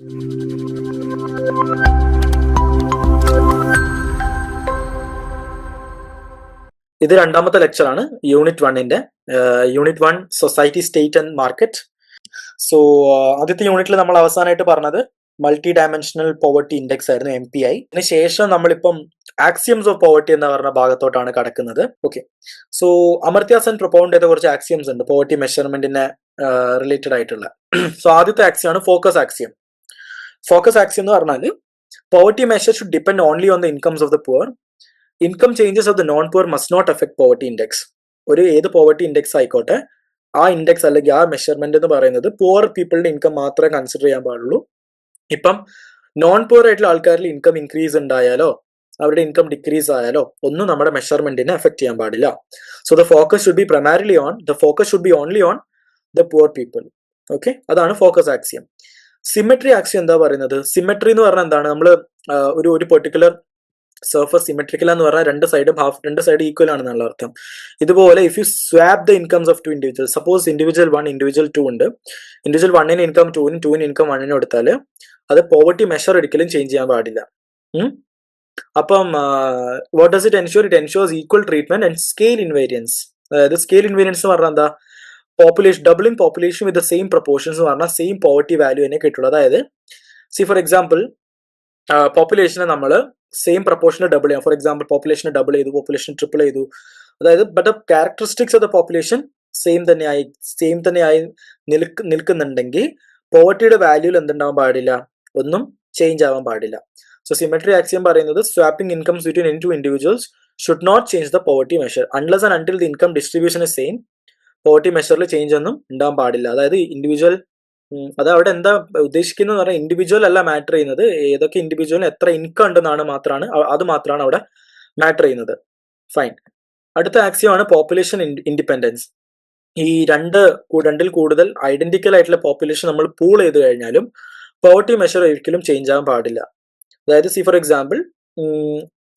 ഇത് രണ്ടാമത്തെ ലെക്ചറാണ് യൂണിറ്റ് 1-ന്റെ. Unit 1 society, state and market. So ആദ്യത്തെ യൂണിറ്റിൽ നമ്മൾ അവസാനമായിട്ട് പറഞ്ഞത് മൾട്ടി ഡയമെൻഷണൽ പോവർട്ടി ഇൻഡെക്സ് ആയിരുന്നു, MPI. അതിന് ശേഷം നമ്മളിപ്പം ആക്സിയംസ് ഓഫ് പോവർട്ടി എന്ന് പറഞ്ഞ ഭാഗത്തോട്ടാണ് കടക്കുന്നത്. Okay, so Amartya Sen propound ചെയ്ത കുറച്ച് ആക്സിയംസ് ഉണ്ട് പോവർട്ടി മെഷർമെന്റിനെ റിലേറ്റഡ് ആയിട്ടുള്ള. സോ ആദ്യത്തെ ആക്സിയം ആണ് ഫോക്കസ് ആക്സിയം. ഫോക്കസ് ആക്സിയം എന്ന് പറഞ്ഞാൽ poverty measure should depend only on the incomes of the poor. Income changes of the non poor must not effect poverty index. ഒരു ഏത് poverty index ആയിക്കോട്ടെ, ആ index അല്ലെങ്കിൽ ആ മെഷർമെന്റ് എന്ന് പറയുന്നത് പുവർ പീപ്പിളിന്റെ ഇൻകം മാത്രമേ കൺസിഡർ ചെയ്യാൻ പാടുള്ളൂ. ഇപ്പം നോൺ പുവർ ആയിട്ടുള്ള ആൾക്കാരിൽ ഇൻകം ഇൻക്രീസ് ഉണ്ടായാലോ അവരുടെ ഇൻകം ഡിക്രീസ് ആയാലോ ഒന്നും നമ്മുടെ മെഷർമെന്റിനെ എഫക്ട് ചെയ്യാൻ പാടില്ല. So the focus should be primarily on only on the poor people. Okay, അതാണ് ഫോക്കസ് ആക്സിയം. സിമെട്രി ആക്സിയം എന്താ പറയുന്നത്? സിമെട്രി എന്ന് പറഞ്ഞാൽ എന്താണ്? നമ്മൾ ഒരു പെർട്ടിക്കുലർ സർഫസ് സിമെട്രിക്കൽ എന്ന് പറഞ്ഞാൽ രണ്ട് സൈഡ് ഈക്വൽ ആണെന്നുള്ള അർത്ഥം. ഇതുപോലെ if you swap the incomes of two individual, suppose individual 1 individual 2 ഉണ്ട്, ഇൻഡിവിജ്വൽ 1-ന് ഇൻകം 2-നും 2-ന് ഇൻകം 1-നും എടുത്താൽ അത് പോവർട്ടി മെഷർ ഒരിക്കലും ചേഞ്ച് ചെയ്യാൻ പാടില്ല. അപ്പം what does it ensure? It ensures equal treatment and scale invariance. അതായത് സ്കെയിൽ ഇൻവേരിയൻസ് എന്ന് പറഞ്ഞാൽ എന്താ? Doubling population with the same proportions എന്ന് പറഞ്ഞാൽ സെയിം പോവർട്ടി വാല്യൂ തന്നെ കിട്ടുള്ളൂ. അതായത് ഫോർ എക്സാമ്പിൾ പോപ്പുലേഷനെ നമ്മൾ സെയിം പ്രൊപ്പോർഷനെ ഡബിൾ ചെയ്യാം. ഫോർ എക്സാമ്പിൾ പോപ്പുലേഷനെ ഡബിൾ ചെയ്തു, പോപ്പുലേഷൻ ട്രിപ്പിൾ ചെയ്തു, അതായത് but the characteristics of the population same തന്നെയായി നിൽക്കുന്നുണ്ടെങ്കിൽ പോവർട്ടിയുടെ വാല്യൂയിൽ എന്തുണ്ടാവാൻ പാടില്ല? ഒന്നും ചേഞ്ച് ആവാൻ പാടില്ല. സോ സിമെട്രി ആക്സിയം പറയുന്നത് swapping incomes between any two individuals should not change the poverty measure unless and until the income distribution is same. Poverty മെഷറിൽ change ഒന്നും ഉണ്ടാവാൻ പാടില്ല. അതായത് ഇൻഡിവിജ്വൽ, അത് അവിടെ എന്താ ഉദ്ദേശിക്കുന്നത് പറഞ്ഞാൽ ഇൻഡിവിജ്വൽ അല്ല മാറ്റർ ചെയ്യുന്നത്, ഏതൊക്കെ ഇൻഡിവിജ്വലിന് എത്ര ഇൻകം ഉണ്ടെന്നാണ് അത് മാത്രമാണ് അവിടെ മാറ്റർ ചെയ്യുന്നത്. ഫൈൻ. അടുത്ത ആക്സിയം ആണ് പോപ്പുലേഷൻ ഇൻഡിപെൻഡൻസ്. ഈ രണ്ടിൽ കൂടുതൽ ഐഡന്റിക്കൽ ആയിട്ടുള്ള പോപ്പുലേഷൻ നമ്മൾ പൂൾ ചെയ്ത് കഴിഞ്ഞാലും പോവർട്ടി മെഷർ ഒരിക്കലും ചേഞ്ച് ആവാൻ പാടില്ല. അതായത് ഫോർ എക്സാമ്പിൾ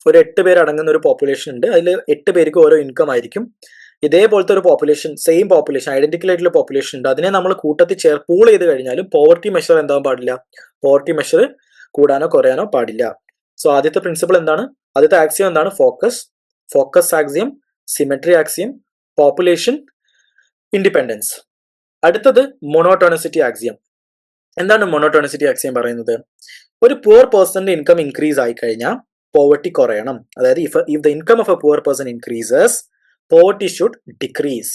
ഒരു 8 പേര് അടങ്ങുന്ന ഒരു പോപ്പുലേഷൻ ഉണ്ട്, അതിൽ 8 പേർക്ക് ഓരോ ഇൻകം ആയിരിക്കും. ഇതേപോലത്തെ ഒരു പോപ്പുലേഷൻ, സെയിം പോപ്പുലേഷൻ, ഐഡന്റിക്കൽ ആയിട്ടുള്ള പോപ്പുലേഷൻ ഉണ്ട്, അതിനെ നമ്മൾ കൂട്ടത്തിൽ പൂൾ ചെയ്ത് കഴിഞ്ഞാലും പോവർട്ടി മെഷർ എന്താവാൻ പാടില്ല? പോവർട്ടി മെഷർ കൂടാനോ കുറയാനോ പാടില്ല. സോ ആദ്യത്തെ പ്രിൻസിപ്പിൾ എന്താണ്? ആദ്യത്തെ ആക്സിയം എന്താണ്? Focus axiom, symmetry axiom, population independence. അടുത്തത് മോണോട്ടോണിസിറ്റി ആക്സിയം. എന്താണ് മോണോട്ടോണിസിറ്റി ആക്സിയം പറയുന്നത്? ഒരു പുവർ പേഴ്സന്റെ ഇൻകം ഇൻക്രീസ് ആയി കഴിഞ്ഞാൽ പോവർട്ടി കുറയണം. അതായത് if the income of A poor person increases, poverty should decrease.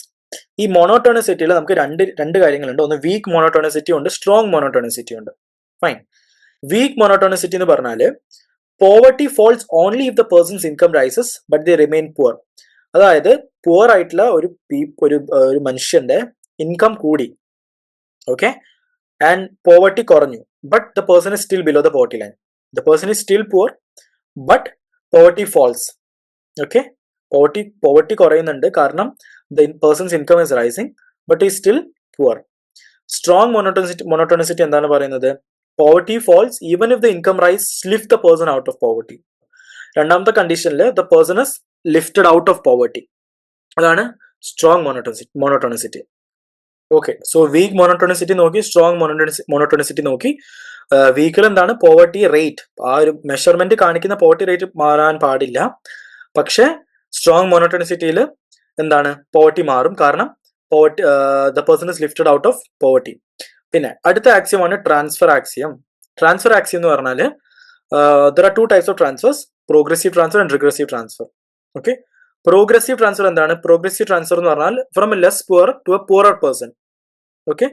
ഈ മോണോട്ടോണിസിറ്റിയിൽ നമുക്ക് രണ്ട് കാര്യങ്ങളുണ്ട്. ഒന്ന് വീക്ക് മോണോട്ടോണിസിറ്റി ഉണ്ട്, സ്ട്രോങ് മോണോട്ടോണിസിറ്റി ഉണ്ട്. ഫൈൻ. വീക്ക് മോണോട്ടോണിസിറ്റി എന്ന് പറഞ്ഞാൽ poverty falls only if the person's income rises but they remain poor. അതായത് പുവർ ആയിട്ടുള്ള ഒരു മനുഷ്യന്റെ ഇൻകം കൂടി, ഓക്കെ, ആൻഡ് പോവർട്ടി കുറഞ്ഞു, but the person is still below the poverty line. The person is still poor but poverty falls. Okay, poverty കുറയുന്നുണ്ട് കാരണം the person's income is rising but is still poor. Strong monotonicity എന്താണ് പറയുന്നത്? Poverty falls even if the income rise lift the person out of poverty. രണ്ടാമത്തെ കണ്ടീഷനിൽ the person is lifted out of poverty. അതാണ് strong മോണോട്ടോണിസിറ്റി. Okay, so week മോണോട്ടോണിസിറ്റി നോക്കി, strong മോണോട്ടോണിസിറ്റി നോക്കി. വീക്കിൽ എന്താണ്? Poverty rate, ആ ഒരു മെഷർമെന്റ് കാണിക്കുന്ന പോവർട്ടി റേറ്റ് മാറാൻ പാടില്ല. പക്ഷെ സ്ട്രോങ് മോണോട്ടോണിസിറ്റിയിൽ എന്താണ്? പോവർട്ടി മാറും, കാരണം the person is lifted out of poverty. പിന്നെ അടുത്ത ആക്സിയമാണ് ട്രാൻസ്ഫർ ആക്സിയം. ട്രാൻസ്ഫർ ആക്സിയം എന്ന് പറഞ്ഞാൽ there are 2 types of transfers, progressive transfer and regressive transfer. Okay, progressive transfer എന്താണ്? പ്രോഗ്രസീവ് ട്രാൻസ്ഫർ എന്ന് പറഞ്ഞാൽ from a less poor to a poorer person. Okay,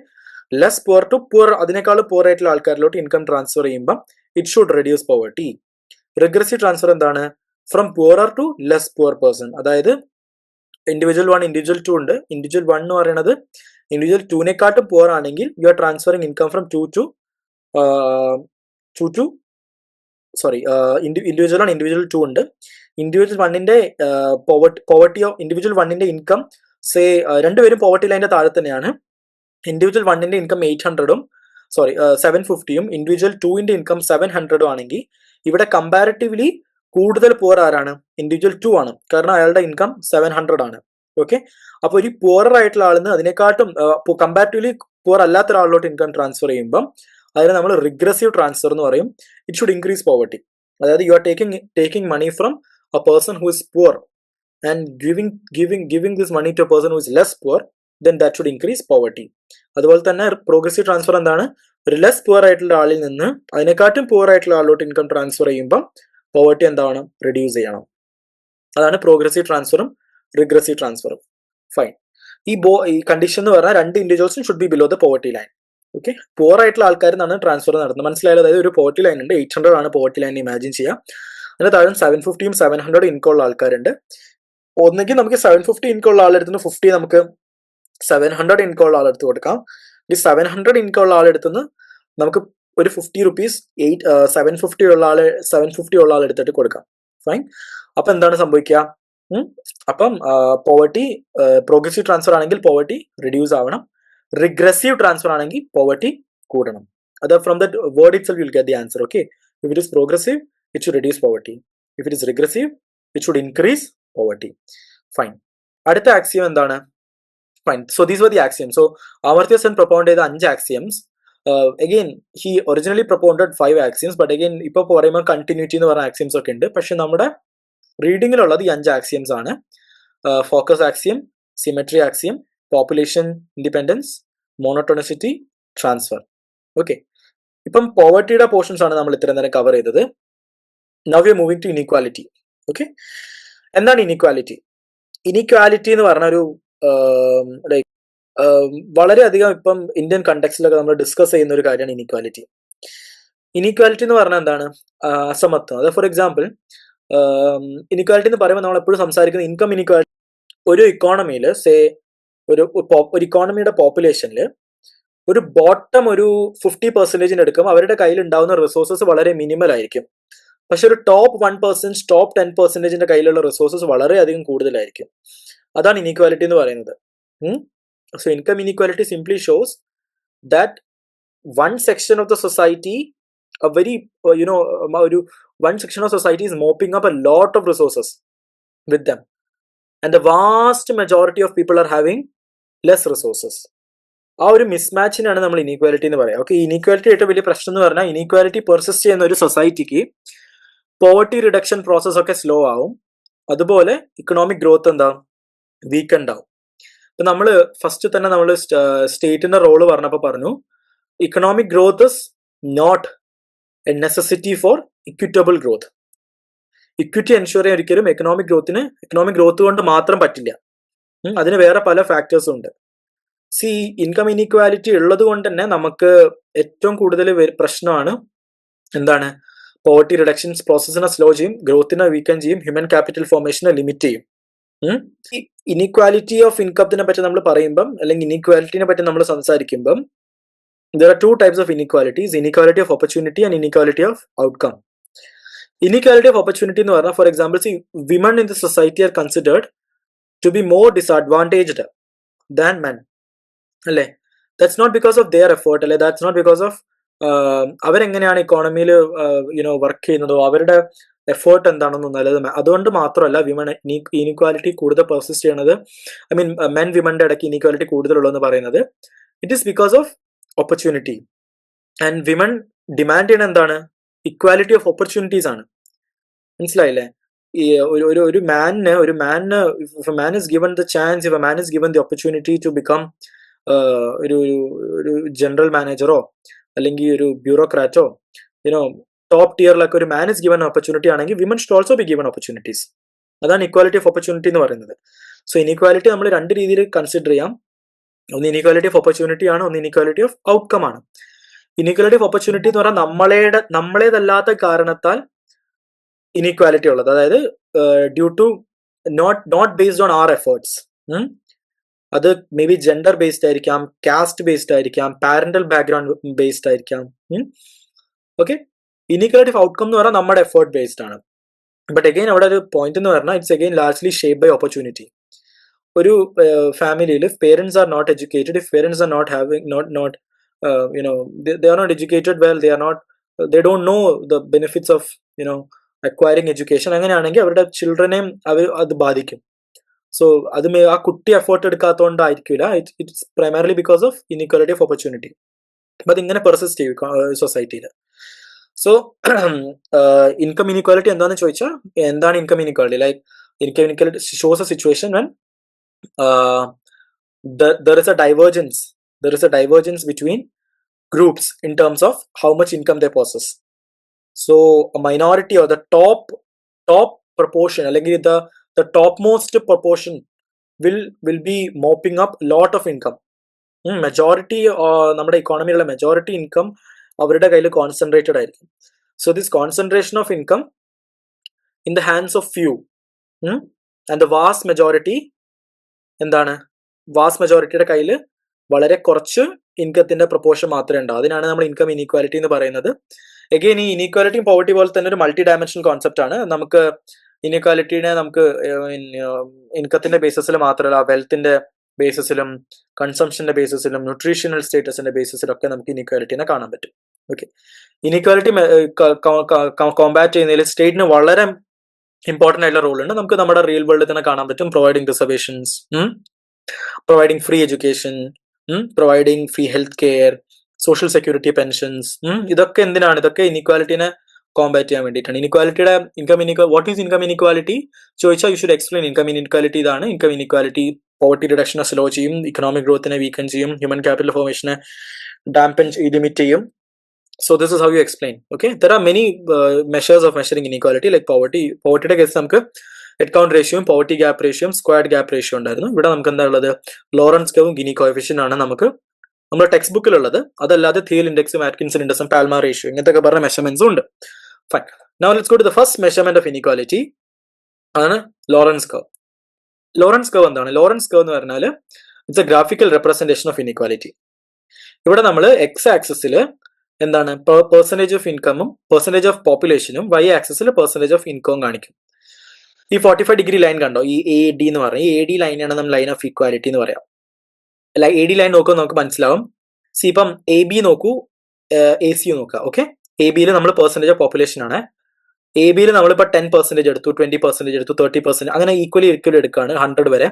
less poor to poor, അതിനേക്കാൾ poor ആയിട്ടുള്ള ആൾക്കാരിലോട്ട് income transfer ചെയ്യുമ്പോൾ it should reduce poverty. Regressive transfer എന്താണ്? From poorer to less poor person. അതായത് individual 1 individual 2 ഉണ്ട്. Individual 1 എന്ന് പറയുന്നത് individual 2-നെക്കാട്ടും poor ആണെങ്കിൽ you are transferring income from individual 1 individual 2 ഉണ്ട്. ഇൻഡിവിജ്വൽ 1-ന്റെ ഇൻഡിവിജ്വൽ 1-ന്റെ ഇൻകം രണ്ടുപേരും പോവർട്ടി ലൈനിന്റെ താഴെ തന്നെയാണ്. ഇൻഡിവിജ്വൽ 1-ന്റെ ഇൻകം 750 ഇൻഡിവിജ്വൽ 2-ന്റെ ഇൻകം 700 ആണെങ്കിൽ ഇവിടെ കമ്പാരിറ്റീവ്ലി കൂടുതൽ പുവർ ആരാണ്? ഇൻഡിവിജ്വൽ 2 ആണ്, കാരണം അയാളുടെ ഇൻകം 700 ആണ്. ഓക്കെ, അപ്പൊ ഒരു പുവർ ആയിട്ടുള്ള ആളിന് അതിനെക്കാട്ടും കമ്പാരിറ്റീവ്ലി പുവർ അല്ലാത്ത ഒരാളിലോട്ട് ഇൻകം ട്രാൻസ്ഫർ ചെയ്യുമ്പം അതിന് നമ്മൾ റിഗ്രസീവ് ട്രാൻസ്ഫർ എന്ന് പറയും. It should increase poverty. അതായത് you are taking money from a person who is poor and giving this money to a person who is less poor, then that should increase poverty. അതുപോലെ തന്നെ progressive transfer എന്താണ്? ഒരു less poor ആയിട്ടുള്ള ആളിൽ നിന്ന് അതിനെക്കാട്ടും poor ആയിട്ടുള്ള ആളിലോട്ട് ഇൻകം ട്രാൻസ്ഫർ ചെയ്യുമ്പോൾ പോവർട്ടി എന്താണ്? റിഡ്യൂസ് ചെയ്യണം. അതാണ് പ്രോഗ്രസീവ് ട്രാൻസ്ഫറും റിഗ്രസീവ് ട്രാൻസ്ഫറും. ഫൈൻ. ഈ കണ്ടീഷൻ എന്ന് പറഞ്ഞാൽ 2 ഇൻഡിവിജ്വൽസും should be below the poverty line. Okay, poor ആയിട്ടുള്ള ആൾക്കാർ നിന്നാണ് ട്രാൻസ്ഫർ നടത്തുന്നത്. മനസ്സിലായാലും, അതായത് ഒരു പോവർട്ടി ലൈൻ ഉണ്ട്, 800 ആണ് പോവർട്ടി ലൈൻ ഇമാജിൻ ചെയ്യാം. അതിന് താഴെ 750 700 ഇൻകം ഉള്ള ആൾക്കാരുണ്ട്. ഒന്നെങ്കിൽ നമുക്ക് 750 ഇൻകം ഉള്ള ആളെടുത്തുനിന്ന് 50 നമുക്ക് 700 ഇൻകം ഉള്ള ആളെടുത്ത് കൊടുക്കാം. ഈ 700 ഇൻകം ഉള്ള ആളെടുത്തുനിന്ന് നമുക്ക് ഒരു 50 റുപ്പീസ് 750 ഉള്ള ആളെടുത്തിട്ട് കൊടുക്കാം. ഫൈൻ. അപ്പൊ എന്താണ് സംഭവിക്കുക? അപ്പം പോവർട്ടി പ്രോഗ്രസീവ് ട്രാൻസ്ഫർ ആണെങ്കിൽ പോവർട്ടി റിഡ്യൂസ് ആവണം, റിഗ്രസീവ് ട്രാൻസ്ഫർ ആണെങ്കിൽ പോവർട്ടി കൂടണം. അത് from the word itself you'll get the answer. Okay, if it is progressive it should reduce poverty, if it is regressive it should increase poverty. Fine. അടുത്ത axiom എന്താണ്? Fine. So these were the axiom. So Amartya Sen propound ചെയ്ത 5 axioms. Again he originally propounded 5 axioms, but again ഇപ്പൊ പറയുമ്പോൾ continuity എന്ന് പറഞ്ഞ axioms ഒക്കെ ഉണ്ട്. പക്ഷെ നമ്മുടെ റീഡിങ്ങിലുള്ളത് ഈ 5 ആക്സിയംസ് ആണ്. Focus axiom, symmetry axiom, population independence, monotonicity, transfer. Okay, ഇപ്പം പോവർട്ടിയുടെ പോർഷൻസ് ആണ് നമ്മൾ ഇത്രയും നേരം കവർ ചെയ്തത്. Now we are moving to inequality. Okay, എന്താണ് ഇനീക്വാലിറ്റി? ഇനീക്വാലിറ്റി എന്ന് പറഞ്ഞ ഒരു ലൈക്ക് വളരെയധികം ഇപ്പം ഇന്ത്യൻ കണ്ടെക്സ്റ്റിലൊക്കെ നമ്മൾ ഡിസ്കസ് ചെയ്യുന്ന ഒരു കാര്യമാണ് ഇനീക്വാലിറ്റി. ഇനീക്വാലിറ്റി എന്ന് പറഞ്ഞാൽ എന്താണ്? അസമത്വം. അത് ഫോർ എക്സാമ്പിൾ ഇനീക്വാലിറ്റി എന്ന് പറയുമ്പോൾ നമ്മൾ എപ്പോഴും സംസാരിക്കുന്ന ഇൻകം ഇനീക്വാലിറ്റി. ഒരു ഇക്കോണമിയിൽ ഒരു ഇക്കോണമിയുടെ പോപ്പുലേഷനിൽ ഒരു ബോട്ടം ഒരു 50% എടുക്കും, അവരുടെ കയ്യിൽ ഉണ്ടാവുന്ന റിസോഴ്സസ് വളരെ മിനിമൽ ആയിരിക്കും. പക്ഷെ ഒരു ടോപ്പ് 1%, ടോപ്പ് 10%ന്റെ കയ്യിലുള്ള റിസോഴ്സസ് വളരെയധികം കൂടുതലായിരിക്കും. അതാണ് ഇനീക്വാലിറ്റി എന്ന് പറയുന്നത്. So income inequality simply shows that one section of the society, one section of society is mopping up a lot of resources with them, and the vast majority of people are having less resources. ആ ഒരു മിസ്മാച്ചിനാണ് നമ്മൾ inequality എന്ന് പറയാം. Okay, inequality ഏറ്റവും വലിയ പ്രശ്നം എന്ന് പറഞ്ഞാൽ ഇനീക്വാലിറ്റി പെർസിസ്റ്റ് ചെയ്യുന്ന ഒരു സൊസൈറ്റിക്ക് പോവർട്ടി റിഡക്ഷൻ പ്രോസസ് ഒക്കെ സ്ലോ ആവും. അതുപോലെ ഇക്കണോമിക് ഗ്രോത്ത് എന്താവും? വീക്കെൻഡ് ആവും. ഇപ്പൊ നമ്മൾ ഫസ്റ്റ് തന്നെ നമ്മൾ സ്റ്റേറ്റിന്റെ റോള് പറഞ്ഞപ്പോൾ പറഞ്ഞു, economic growth is not a necessity for equitable growth. Equity ensure ചെയ്യാൻ ഒരിക്കലും എക്കണോമിക് ഗ്രോത്ത് കൊണ്ട് മാത്രം പറ്റില്ല. അതിന് വേറെ പല ഫാക്ടേഴ്സും ഉണ്ട്. ഇൻകം ഇനീക്വാലിറ്റി ഉള്ളത് കൊണ്ട് തന്നെ നമുക്ക് ഏറ്റവും കൂടുതൽ പ്രശ്നമാണ് എന്താണ്? പോവർട്ടി റിഡക്ഷൻ പ്രോസസ്സിനെ സ്ലോ ചെയ്യും, ഗ്രോത്തിനെ വീക്കൻ ചെയ്യും, ഹ്യൂമൻ ക്യാപിറ്റൽ ഫോർമേഷനെ ലിമിറ്റ് ചെയ്യും. ഇനീക്വാലിറ്റി ഓഫ് ഇൻകത്തിനെ പറ്റി നമ്മൾ പറയുമ്പം, അല്ലെങ്കിൽ ഇനീക്വാലിറ്റിനെ പറ്റി നമ്മൾ സംസാരിക്കുമ്പം, there are 2 types of inequalities: inequality of opportunity and inequality of outcome. Inequality of opportunity എന്ന് പറഞ്ഞാൽ, for example, women in the society are considered to be more disadvantaged than men. അല്ലേ? That's not because of their effort, അല്ലെ? That's not because of അവരെങ്ങനെയാണ് ഇക്കോണമിയിൽ work ചെയ്യുന്നതോ അവരുടെ effort എന്താണെന്നൊന്നും. അതുകൊണ്ട് മാത്രമല്ല വിമൺ ഇനീക്വാലിറ്റി കൂടുതൽ പെർസിസ്റ്റ് ചെയ്യണത്, ഐ മീൻ മെൻ വിമന്റെ ഇടയ്ക്ക് ഇനീക്വാലിറ്റി കൂടുതലുള്ളതെന്ന് പറയുന്നത്, it is because of opportunity. And women demand ചെയ്യണ എന്താണ്? ഇക്വാലിറ്റി ഓഫ് ഓപ്പർച്യൂണിറ്റീസ് ആണ്. മനസ്സിലായില്ലേ? ഈ ഒരു മാനിന് if a man is given the chance, if a man is given the opportunity to become ഒരു ജനറൽ മാനേജറോ അല്ലെങ്കിൽ ഒരു ബ്യൂറോക്രാറ്റോ, ടോപ്പ് ടിയറിലൊക്കെ ഒരു മാൻ ഇസ് ഗിവൺ ഓപ്പർച്യൂണിറ്റി ആണെങ്കിൽ women should also be given opportunities. അതാണ് ഇക്വാലിറ്റി ഓഫ് ഓപ്പർച്യൂണിറ്റി എന്ന് പറയുന്നത്. സോ ഇനീക്വാലിറ്റി നമ്മൾ 2 രീതിയിൽ കൺസിഡർ ചെയ്യാം. ഒന്ന് ഇനീക്വാലിറ്റി ഓഫ് ഓപ്പർച്യൂണിറ്റി ആണ്, ഒന്ന് ഇനീക്വാലിറ്റി ഓഫ് ഔട്ട്കം ആണ്. ഇനീക്വാലിറ്റി ഓഫ് ഓപ്പർച്യൂണിറ്റി എന്ന് പറഞ്ഞാൽ നമ്മളേതല്ലാത്ത കാരണത്താൽ ഇനീക്വാലിറ്റി ഉള്ളത്, അതായത് due to not based on our efforts. അത് മേ ബി ജെൻഡർ ബേസ്ഡ് ആയിരിക്കാം, കാസ്റ്റ് ബേസ്ഡ് ആയിരിക്കാം, പാരന്റൽ ബാക്ക്ഗ്രൗണ്ട് ബേസ്ഡ് ആയിരിക്കാം. ഓക്കെ, ഇനീക്വാലിറ്റി ഓഫ് ഔട്ട്കം എന്ന് പറഞ്ഞാൽ നമ്മുടെ എഫേർട്ട് ബേസ്ഡ് ആണ്. ബട്ട് അഗെയിൻ അവിടെ ഒരു പോയിന്റ് എന്ന് പറഞ്ഞാൽ it's again largely shape by opportunity. ഒരു ഫാമിലിയിൽ if parents are not educated, if parents are not having they are not educated well, they don't know the benefits of acquiring education, അങ്ങനെയാണെങ്കിൽ അവരുടെ ചിൽഡ്രനെയും അത് ബാധിക്കും. സോ അത് ആ കുട്ടി എഫേർട്ട് എടുക്കാത്തതുകൊണ്ടായിരിക്കില്ല, it's primarily because of inequality of opportunity. അപ്പൊ അതിങ്ങനെ പെർസിസ്റ്റ് ചെയ്യും സൊസൈറ്റിയിൽ. സോ ഇൻകം ഇനീക്വാലിറ്റി എന്താണെന്ന് ചോദിച്ചാൽ എന്താണ് income inequality? Like income inequality shows A situation when there is a divergence between groups in terms of how much income they possess. So a minority or the top proportion, അല്ലെങ്കിൽ the topmost proportion will be mopping up lot of income. Majority നമ്മുടെ ഇക്കോണമിയിലുള്ള majority income അവരുടെ കയ്യിൽ concentrated ആയിരിക്കും. So this concentration of income in the hands of few and the vast majority എന്താണ്, vast മെജോറിറ്റിയുടെ കയ്യിൽ വളരെ കുറച്ച് ഇൻകത്തിന്റെ പ്രൊപ്പോർഷൻ മാത്രമേ ഉണ്ടാവും. അതിനാണ് നമ്മൾ ഇൻകം ഇനീക്വാലിറ്റി എന്ന് പറയുന്നത്. എഗെയിൻ ഈ ഇനീക്വാലിറ്റിയും പോവർട്ടി പോലെ തന്നെ ഒരു മൾട്ടി ഡയമെൻഷണൽ കോൺസെപ്റ്റ് ആണ്. നമുക്ക് ഇനീക്വാലിറ്റിനെ നമുക്ക് ഇൻകത്തിന്റെ ബേസിസിൽ മാത്രമല്ല, വെൽത്തിന്റെ ബേസിസിലും കൺസംഷന്റെ ബേസിസിലും ന്യൂട്രീഷണൽ സ്റ്റേറ്റസിന്റെ ബേസിസിലും ഒക്കെ നമുക്ക് ഇനീക്വാലിറ്റിനെ കാണാൻ പറ്റും. ഓക്കെ, ഇനീക്വാലിറ്റി കോമ്പാറ്റ് ചെയ്യുന്നതിൽ സ്റ്റേറ്റിന് വളരെ ഇമ്പോർട്ടൻ്റ് ആയിട്ടുള്ള റോൾ ഉണ്ട്. നമുക്ക് നമ്മുടെ റിയൽ വേൾഡിൽ തന്നെ കാണാൻ പറ്റും. Providing reservations, providing free education, providing free health care, social security, pensions. ഇതൊക്കെ എന്തിനാണ്? ഇതൊക്കെ ഇനീക്വാലിറ്റിനെ കോമ്പാറ്റ് ചെയ്യാൻ വേണ്ടിയിട്ടാണ്. ഇനീക്വാലിറ്റിയുടെ വാട്ട് ഈസ് ഇൻകം ഇനീക്വാലിറ്റി ചോദിച്ചാൽ you should explain income inequality ഇതാണ്. ഇൻകം ഇനീക്വാലിറ്റി പോവർട്ടി റിഡക്ഷനെ സ്ലോ ചെയ്യും, ഇക്കണോമിക് ഗ്രോത്തിനെ വീക്കൻ ചെയ്യും, ഹ്യൂമൻ ക്യാപിറ്റൽ ഫോർമേഷനെ ഡാംപൻ ലിമിറ്റ് ചെയ്യും. So this is how you explain. Okay, there are many measures of measuring inequality like poverty. പോവർട്ടിയുടെ case നമുക്ക് head count റേഷ്യോയും poverty gap റേഷ്യോയും squared gap ratio ഉണ്ടായിരുന്നു. ഇവിടെ നമുക്ക് എന്താ ഉള്ളത്? ലോറൻസ് കർവും ഗിനി കോഎഫിഷ്യന്റ് ആണ് നമുക്ക് നമ്മുടെ ടെക്സ്റ്റ് ബുക്കിലുള്ളത്. അതല്ലാതെ തിയൽ ഇൻഡെക്സും ആറ്റ്കിൻസൺ ഇൻഡെക്സും പാൽമാർ റേഷ്യോ ഇങ്ങനത്തെ പറഞ്ഞ മെഷർമെന്റ്സും ഉണ്ട്. Fine. Now let's go to the first measurement of inequality, അതാണ് ലോറൻസ് കർവ്. ലോറൻസ് കർവ് എന്താണ്? ലോറൻസ് കർവ് എന്ന് പറഞ്ഞാൽ it's a graphical representation of inequality. ഇവിടെ നമ്മൾ എക്സ് ആക്സിസിൽ എന്താണ് പെർസെൻറ്റേജ് ഓഫ് ഇൻകമും പെർസെൻറ്റേജ് ഓഫ് പോപ്പുലേഷനും, വൈ ആക്സിസിൽ പെർസെൻറ്റേജ് ഓഫ് ഇൻകവും കാണിക്കും. ഈ 45 ഡിഗ്രി ലൈൻ കണ്ടോ? ഈ എ ഡി എന്ന് പറയും. ഈ എ ഡി ലൈനാണ് നമ്മൾ ലൈൻ ഓഫ് ഈക്വാലിറ്റി എന്ന് പറയാം. അല്ല, എ ഡി ലൈൻ നോക്കുമ്പോൾ നമുക്ക് മനസ്സിലാവും. സി ഇപ്പം എ ബി നോക്കൂ, എ സി നോക്കുക. ഓക്കെ, എ ബിയിൽ നമ്മൾ പെർസെൻറ്റേജ് ഓഫ് പോപ്പുലേഷൻ ആണ്. എ ബിയിൽ നമ്മളിപ്പോൾ 10% എടുത്തു, 20% എടുത്തു, 30%, അങ്ങനെ ഈക്വലി എടുക്കുകയാണ് 100 വരെ.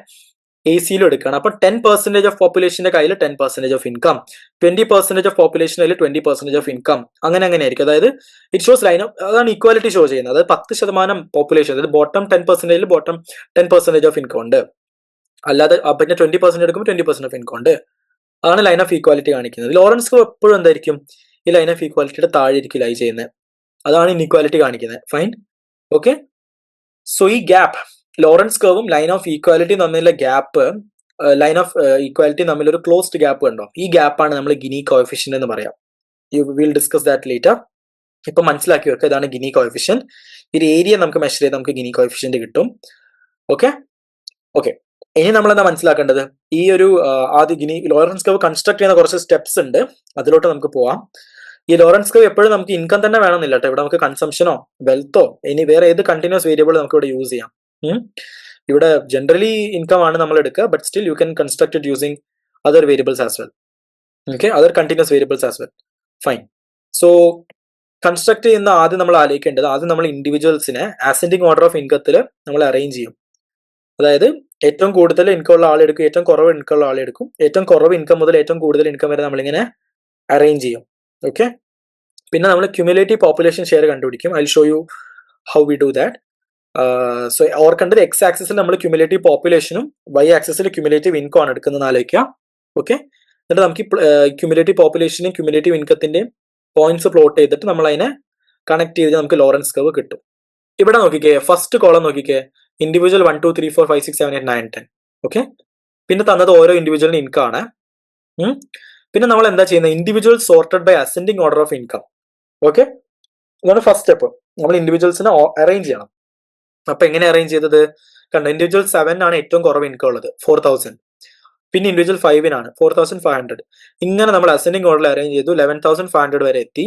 എ സിയിലും എടുക്കുകയാണ്. അപ്പൊ 10% ഓഫ് പോപ്പുലേഷന്റെ കയ്യിൽ 10% ഓഫ് ഇൻകം, 20% ഓഫ് പോപ്പുലേഷന്റെ കയ്യിൽ 20% ഓഫ് ഇൻകം, അങ്ങനെ ആയിരിക്കും. അതായത് ഇറ്റ് ഷോസ് ലൈൻ ഓഫ്, അതാണ് ഈക്വാലിറ്റി ഷോ ചെയ്യുന്നത്. അതായത് 10% പോപ്പുലേഷൻ, അതായത് ബോട്ടം 10%, ബോട്ടം 10% ഓഫ് ഇൻകം ഉണ്ട്. അല്ലാതെ പിന്നെ 20% എടുക്കുമ്പോൾ 20% ഓഫ് ഇൻകം ഉണ്ട്. അതാണ് ലൈൻ ഓഫ് ഈക്വാലിറ്റി കാണിക്കുന്നത്. ലോറൻസ് കർവ് എപ്പോഴും എന്തായിരിക്കും? ഈ ലൈൻ ഓഫ് ഈക്വാലിറ്റിയുടെ താഴെ ഇരിക്കും ലൈ ചെയ്യുന്നത്. അതാണ് ഇൻഇക്വാലിറ്റി കാണിക്കുന്നത്. ഫൈൻ. ഓക്കെ, സോ ഈ ഗ്യാപ്പ്, ലോറൻസ് കർവും ലൈൻ ഓഫ് ഈക്വാലിറ്റി തമ്മിലുള്ള ഗ്യാപ്പ്, ലൈൻ ഓഫ് ഈക്വാലിറ്റി തമ്മിൽ ഒരു ക്ലോസ്ഡ് ഗ്യാപ്പ് ഉണ്ടോ? ഈ ഗ്യാപ്പാണ് നമ്മൾ ഗിനി കോഎഫിഷ്യന്റ് എന്ന് പറയാം. You will discuss that later. ഇപ്പൊ മനസ്സിലാക്കി വെക്കുക, ഇതാണ് ഗിനി കോഎഫിഷ്യന്റ്. ഈ ഏരിയ നമുക്ക് മെഷർ ചെയ്ത് നമുക്ക് ഗിനി കോഎഫിഷ്യന്റ് കിട്ടും. ഓക്കെ, ഇനി നമ്മൾ എന്താ മനസ്സിലാക്കേണ്ടത്? ഈ ഒരു ആദ്യ ലോറൻസ് കർവ് കൺസ്ട്രക്ട് ചെയ്യുന്ന കുറച്ച് സ്റ്റെപ്സ് ഉണ്ട്, അതിലോട്ട് നമുക്ക് പോവാം. ഈ ലോറൻസ് കർവ് എപ്പോഴും നമുക്ക് ഇൻകം തന്നെ വേണമെന്നില്ല കേട്ടോ. ഇവിടെ നമുക്ക് കൺസംഷനോ വെൽത്തോ ഇനി വേറെ ഏത് കണ്ടിന്യൂസ് വേരിയബിൾ നമുക്ക് ഇവിടെ യൂസ് ചെയ്യാം. ഇവിടെ ജനറലി ഇൻകം ആണ് നമ്മൾ എടുക്കുക, but still you can construct it using other variables as well. Okay, other continuous variables as well. Fine. So construct ചെയ്യുന്ന ആദ്യം നമ്മൾ ആലോചിക്കേണ്ടത്, ആദ്യം നമ്മൾ ഇൻഡിവിജ്വൽസിനെ അസെൻഡിങ് ഓർഡർ ഓഫ് ഇൻകത്തിൽ നമ്മൾ അറേഞ്ച് ചെയ്യും. അതായത് ഏറ്റവും കൂടുതൽ ഇൻകം ഉള്ള ആളെടുക്കും, ഏറ്റവും കുറവ് ഇൻകം ഉള്ള ആളെടുക്കും, ഏറ്റവും കുറവ് ഇൻകം മുതൽ ഏറ്റവും കൂടുതൽ ഇൻകം വരെ നമ്മളിങ്ങനെ അറേഞ്ച് ചെയ്യും. ഓക്കെ, പിന്നെ നമ്മൾ ക്യുമുലേറ്റീവ് പോപ്പുലേഷൻ ഷെയർ കണ്ടുപിടിക്കും. I will show you how we do that. So ഓർക്കേണ്ടത് എക്സ് ആക്സിസിൽ നമ്മൾ ക്യുമുലേറ്റീവ് പോപ്പുലേഷനും വൈ ആക്സിസിൽ ക്യുമുലേറ്റീവ് ഇൻകം ആണ് എടുക്കുന്നത് ആലോചിക്കുക. ഓക്കെ, എന്നിട്ട് നമുക്ക് ക്യുമുലേറ്റീവ് പോപ്പുലേഷനും ക്യുമുലേറ്റീവ് ഇൻകത്തിന്റെയും പോയിന്റ്സ് പ്ലോട്ട് ചെയ്തിട്ട് നമ്മൾ അതിനെ കണക്ട് ചെയ്ത് നമുക്ക് ലോറൻസ് കർവ് കിട്ടും. ഇവിടെ നോക്കിക്കേ, ഫസ്റ്റ് കോളം നോക്കിക്കേ, ഇൻഡിവിജ്വൽ 1 2 3 4 5 6 7 8 9 10. ഓക്കെ, പിന്നെ തന്നത് ഓരോ ഇൻഡിവിജ്വലിന് ഇൻകം ആണ്. പിന്നെ നമ്മൾ എന്താ ചെയ്യുന്നത്? Individual sorted by ascending order of income. Okay, ഇതാണ് ഫസ്റ്റ് സ്റ്റെപ്പ്. നമ്മൾ ഇൻഡിവിജ്വൽസിനെ അറേഞ്ച് ചെയ്യണം. അപ്പൊ എങ്ങനെ അറേഞ്ച് ചെയ്തത്? കണ്ടോ, ഇൻഡിവിജ്വൽ 7 ആണ് ഏറ്റവും കുറവ് ഇൻകം ഉള്ളത്, 4000. പിന്നെ ഇൻഡിവിജ്വൽ 5 4500. ഇങ്ങനെ നമ്മൾ അസെൻഡിങ് ഓർഡറിൽ അറേഞ്ച് ചെയ്തു, 11500 വരെ എത്തി.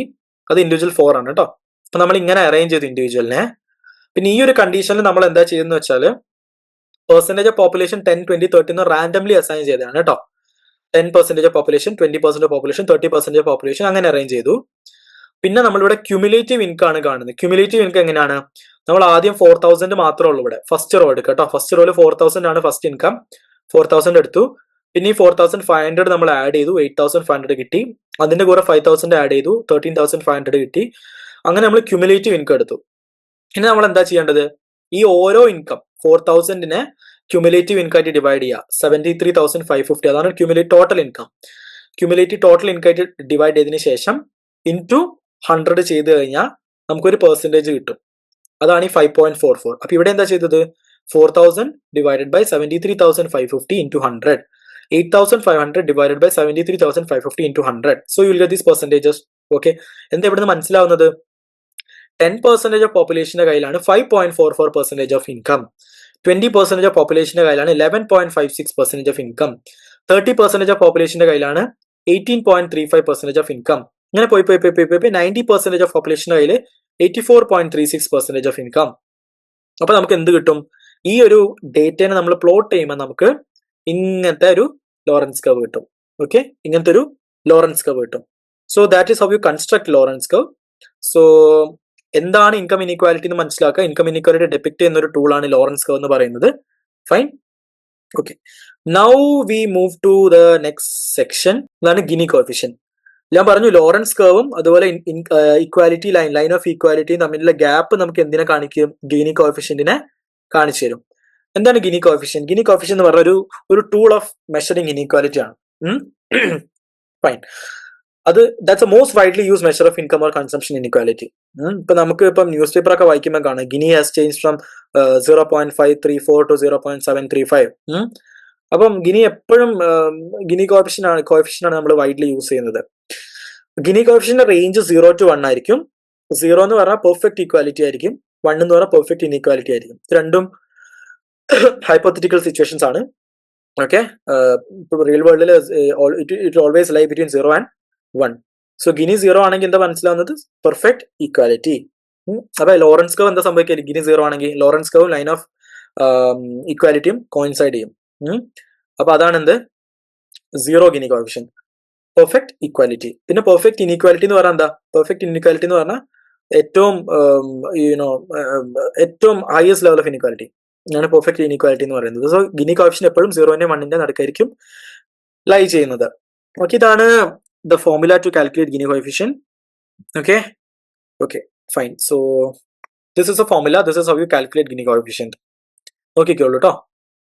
അത് ഇൻഡിവിജ്വൽ 4 ആണ് കേട്ടോ. അപ്പൊ നമ്മൾ ഇങ്ങനെ അറേഞ്ച് ചെയ്തു ഇൻഡിവിജ്വലിനെ. പിന്നെ ഈ ഒരു കണ്ടീഷനിൽ നമ്മൾ എന്താ ചെയ്യുന്നത് വെച്ചാൽ, percentage of population 10 20 30 randomly assign ചെയ്തതാണ് കേട്ടോ. 10% of population, 20% of population, 30% of population, അങ്ങനെ അറേഞ്ച് ചെയ്തു. പിന്നെ നമ്മളിവിടെ ക്യുമുലേറ്റീവ് ഇൻകം ആണ് കാണുന്നത്. ക്യുമുലേറ്റീവ് ഇൻകം എങ്ങനെയാണ്? നമ്മൾ ആദ്യം 4000 മാത്രമേ ഉള്ളൂ ഇവിടെ. ഫസ്റ്റ് റോ എടുക്കുക കേട്ടോ. ഫസ്റ്റ് റോയിൽ 4000 ആണ് ഫസ്റ്റ് ഇൻകം. 4000 എടുത്തു. പിന്നെ ഈ 4500 നമ്മൾ ആഡ് ചെയ്തു, 8500 കിട്ടി. അതിന്റെ കൂടെ 5000 ആഡ് ചെയ്തു, 13500 കിട്ടി. അങ്ങനെ നമ്മൾ ക്യുമുലേറ്റീവ് ഇൻകം എടുത്തു. ഇനി നമ്മൾ എന്താ ചെയ്യേണ്ടത്? ഈ ഓരോ ഇൻകം 4000നെ ക്യുമുലേറ്റീവ് ഇൻകം ആയിട്ട് ഡിവൈഡ് ചെയ്യുക. 73,550 അതാണ് total income. Cumulative total income ആയിട്ട് ഡിവൈഡ് ചെയ്തതിന് ശേഷം ഇൻറ്റു 100 ചെയ്ത് കഴിഞ്ഞാൽ നമുക്കൊരു പെർസെൻറ്റേജ് കിട്ടും. അതാണ് ഈ 5.44. അപ്പൊ ഇവിടെ എന്താ ചെയ്തത്? 4000 divided by 73,550 into 100. 8,500 divided by 73,550 into 100. So you will get these percentages. Okay. എന്താ ഇവിടുന്ന് മനസ്സിലാവുന്നത്? 10% ഓഫ് പോപ്പുലേഷന്റെ കയ്യിലാണ് 5.44% ഓഫ് ഇൻകം. 20% ഓഫ് പോപ്പുലേഷന്റെ കയ്യിലാണ് 11.56% ഓഫ് ഇൻകം. 30% ഓഫ് പോപ്പുലേഷന്റെ കയ്യിലാണ് 18.35% ഓഫ് ഇൻകം. ഇങ്ങനെ പോയി 90% ഓഫ് പോപ്പുലേഷന്റെ കയ്യിൽ 84.36% ഓഫ് ഇൻകം. അപ്പൊ നമുക്ക് എന്ത് കിട്ടും? ഈ ഒരു ഡേറ്റനെ നമ്മൾ പ്ലോട്ട് ചെയ്യുമ്പോൾ നമുക്ക് ഇങ്ങനത്തെ ഒരു ലോറൻസ് കർവ് കിട്ടും. ഓക്കെ, ഇങ്ങനത്തെ ഒരു ലോറൻസ് കർവ് കിട്ടും. So that is how you construct Lawrence curve. So എന്താണ് ഇൻകം ഇനീക്വാലിറ്റി എന്ന് മനസ്സിലാക്കുക. ഇൻകം ഇനീക്വാലിറ്റി ഡെപിക്ട് ചെയ്യുന്ന ഒരു ടൂളാണ് ലോറൻസ് കർവ് എന്ന് പറയുന്നത്. Fine. Okay, now we move to the next section. അതാണ് ഗിനി കോഎഫിഷ്യന്റ്. ഞാൻ പറഞ്ഞു ലോറൻസ് കർവും അതുപോലെ ഇക്വാലിറ്റി ലൈൻ ഓഫ് ഇക്വാലിറ്റിയും തമ്മിലുള്ള ഗ്യാപ്പ് നമുക്ക് എന്തിനെ കാണിക്കും? ഗിനി കോഎഫിഷ്യന്റിനെ കാണിച്ചു തരും. എന്താണ് ഗിനി കോഎഫിഷ്യന്റ്? ഗിനി കോഎഫിഷ്യന്റ് എന്ന് പറഞ്ഞ ഒരു ടൂൾ ഓഫ് മെഷറിംഗ് ഇനീക്വാലിറ്റി ആണ്. ഫൈൻ. അത് that's A most widely use measure of income or consumption inequality. ഇപ്പൊ നമുക്ക് ഇപ്പം ന്യൂസ് പേപ്പർ ഒക്കെ വായിക്കുമ്പോൾ കാണാം guinea has change from 0.534 to 0.735. അപ്പം ഗിനി എപ്പോഴും ഗിനി കോഎഫിഷ്യന്റ് ആണ് നമ്മൾ വൈഡ്ലി യൂസ് ചെയ്യുന്നത്. ഗിനി കോഎഫിഷ്യന്റ് റേഞ്ച് 0 to 1 ആയിരിക്കും. 0 എന്ന് പറഞ്ഞാൽ പെർഫെക്റ്റ് ഇക്വാലിറ്റി ആയിരിക്കും, 1 എന്ന് പറഞ്ഞാൽ പെർഫെക്റ്റ് ഇൻഇക്വാലിറ്റി ആയിരിക്കും. രണ്ടും ഹൈപ്പോത്തറ്റിക്കൽ സിറ്റുവേഷൻസ് ആണ്. ഓക്കെ, റിയൽ വേൾഡിൽ it always lie between 0 and 1. So Gini 0 ആണെങ്കിൽ എന്താ മനസ്സിലാവുന്നത്? Perfect equality. അപ്പൊ ലോറൻസ് കർവ് എന്താ സംഭവിക്കുക? ഗിനി 0 ആണെങ്കിൽ ലോറൻസ് കർവ് ലൈൻ ഓഫ് ഈക്വാലിറ്റിയും കോയിൻസൈഡ് ചെയ്യും. അപ്പൊ അതാണ് എന്ത്? 0 ഗിനി കോഎഫിഷ്യന്റ്, പെർഫെക്റ്റ് ഈക്വാലിറ്റി. പിന്നെ പെർഫെക്റ്റ് ഇൻഇക്വാലിറ്റി എന്ന് പറഞ്ഞാൽ എന്താ? പെർഫെക്റ്റ് ഇൻഇക്വാലിറ്റി എന്ന് പറഞ്ഞാൽ ഏറ്റവും ഹയസ്റ്റ് ലെവൽ ഓഫ് ഇൻഇക്വാലിറ്റി ആണ് പെർഫെക്റ്റ് ഇൻഇക്വാലിറ്റി എന്ന് പറയുന്നത്. സോ ഗിനി കോഎഫിഷ്യന്റ് എപ്പോഴും 0ന്റെ 1ന്റെ നടുക്കായിരിക്കും ലൈ ചെയ്യുന്നത്. ഓക്കെ, ഇതാണ് the formula to calculate Gini coefficient. Okay, fine. So this is a formula. This is how you calculate Gini coefficient. നോക്കിക്കോളൂ കേട്ടോ.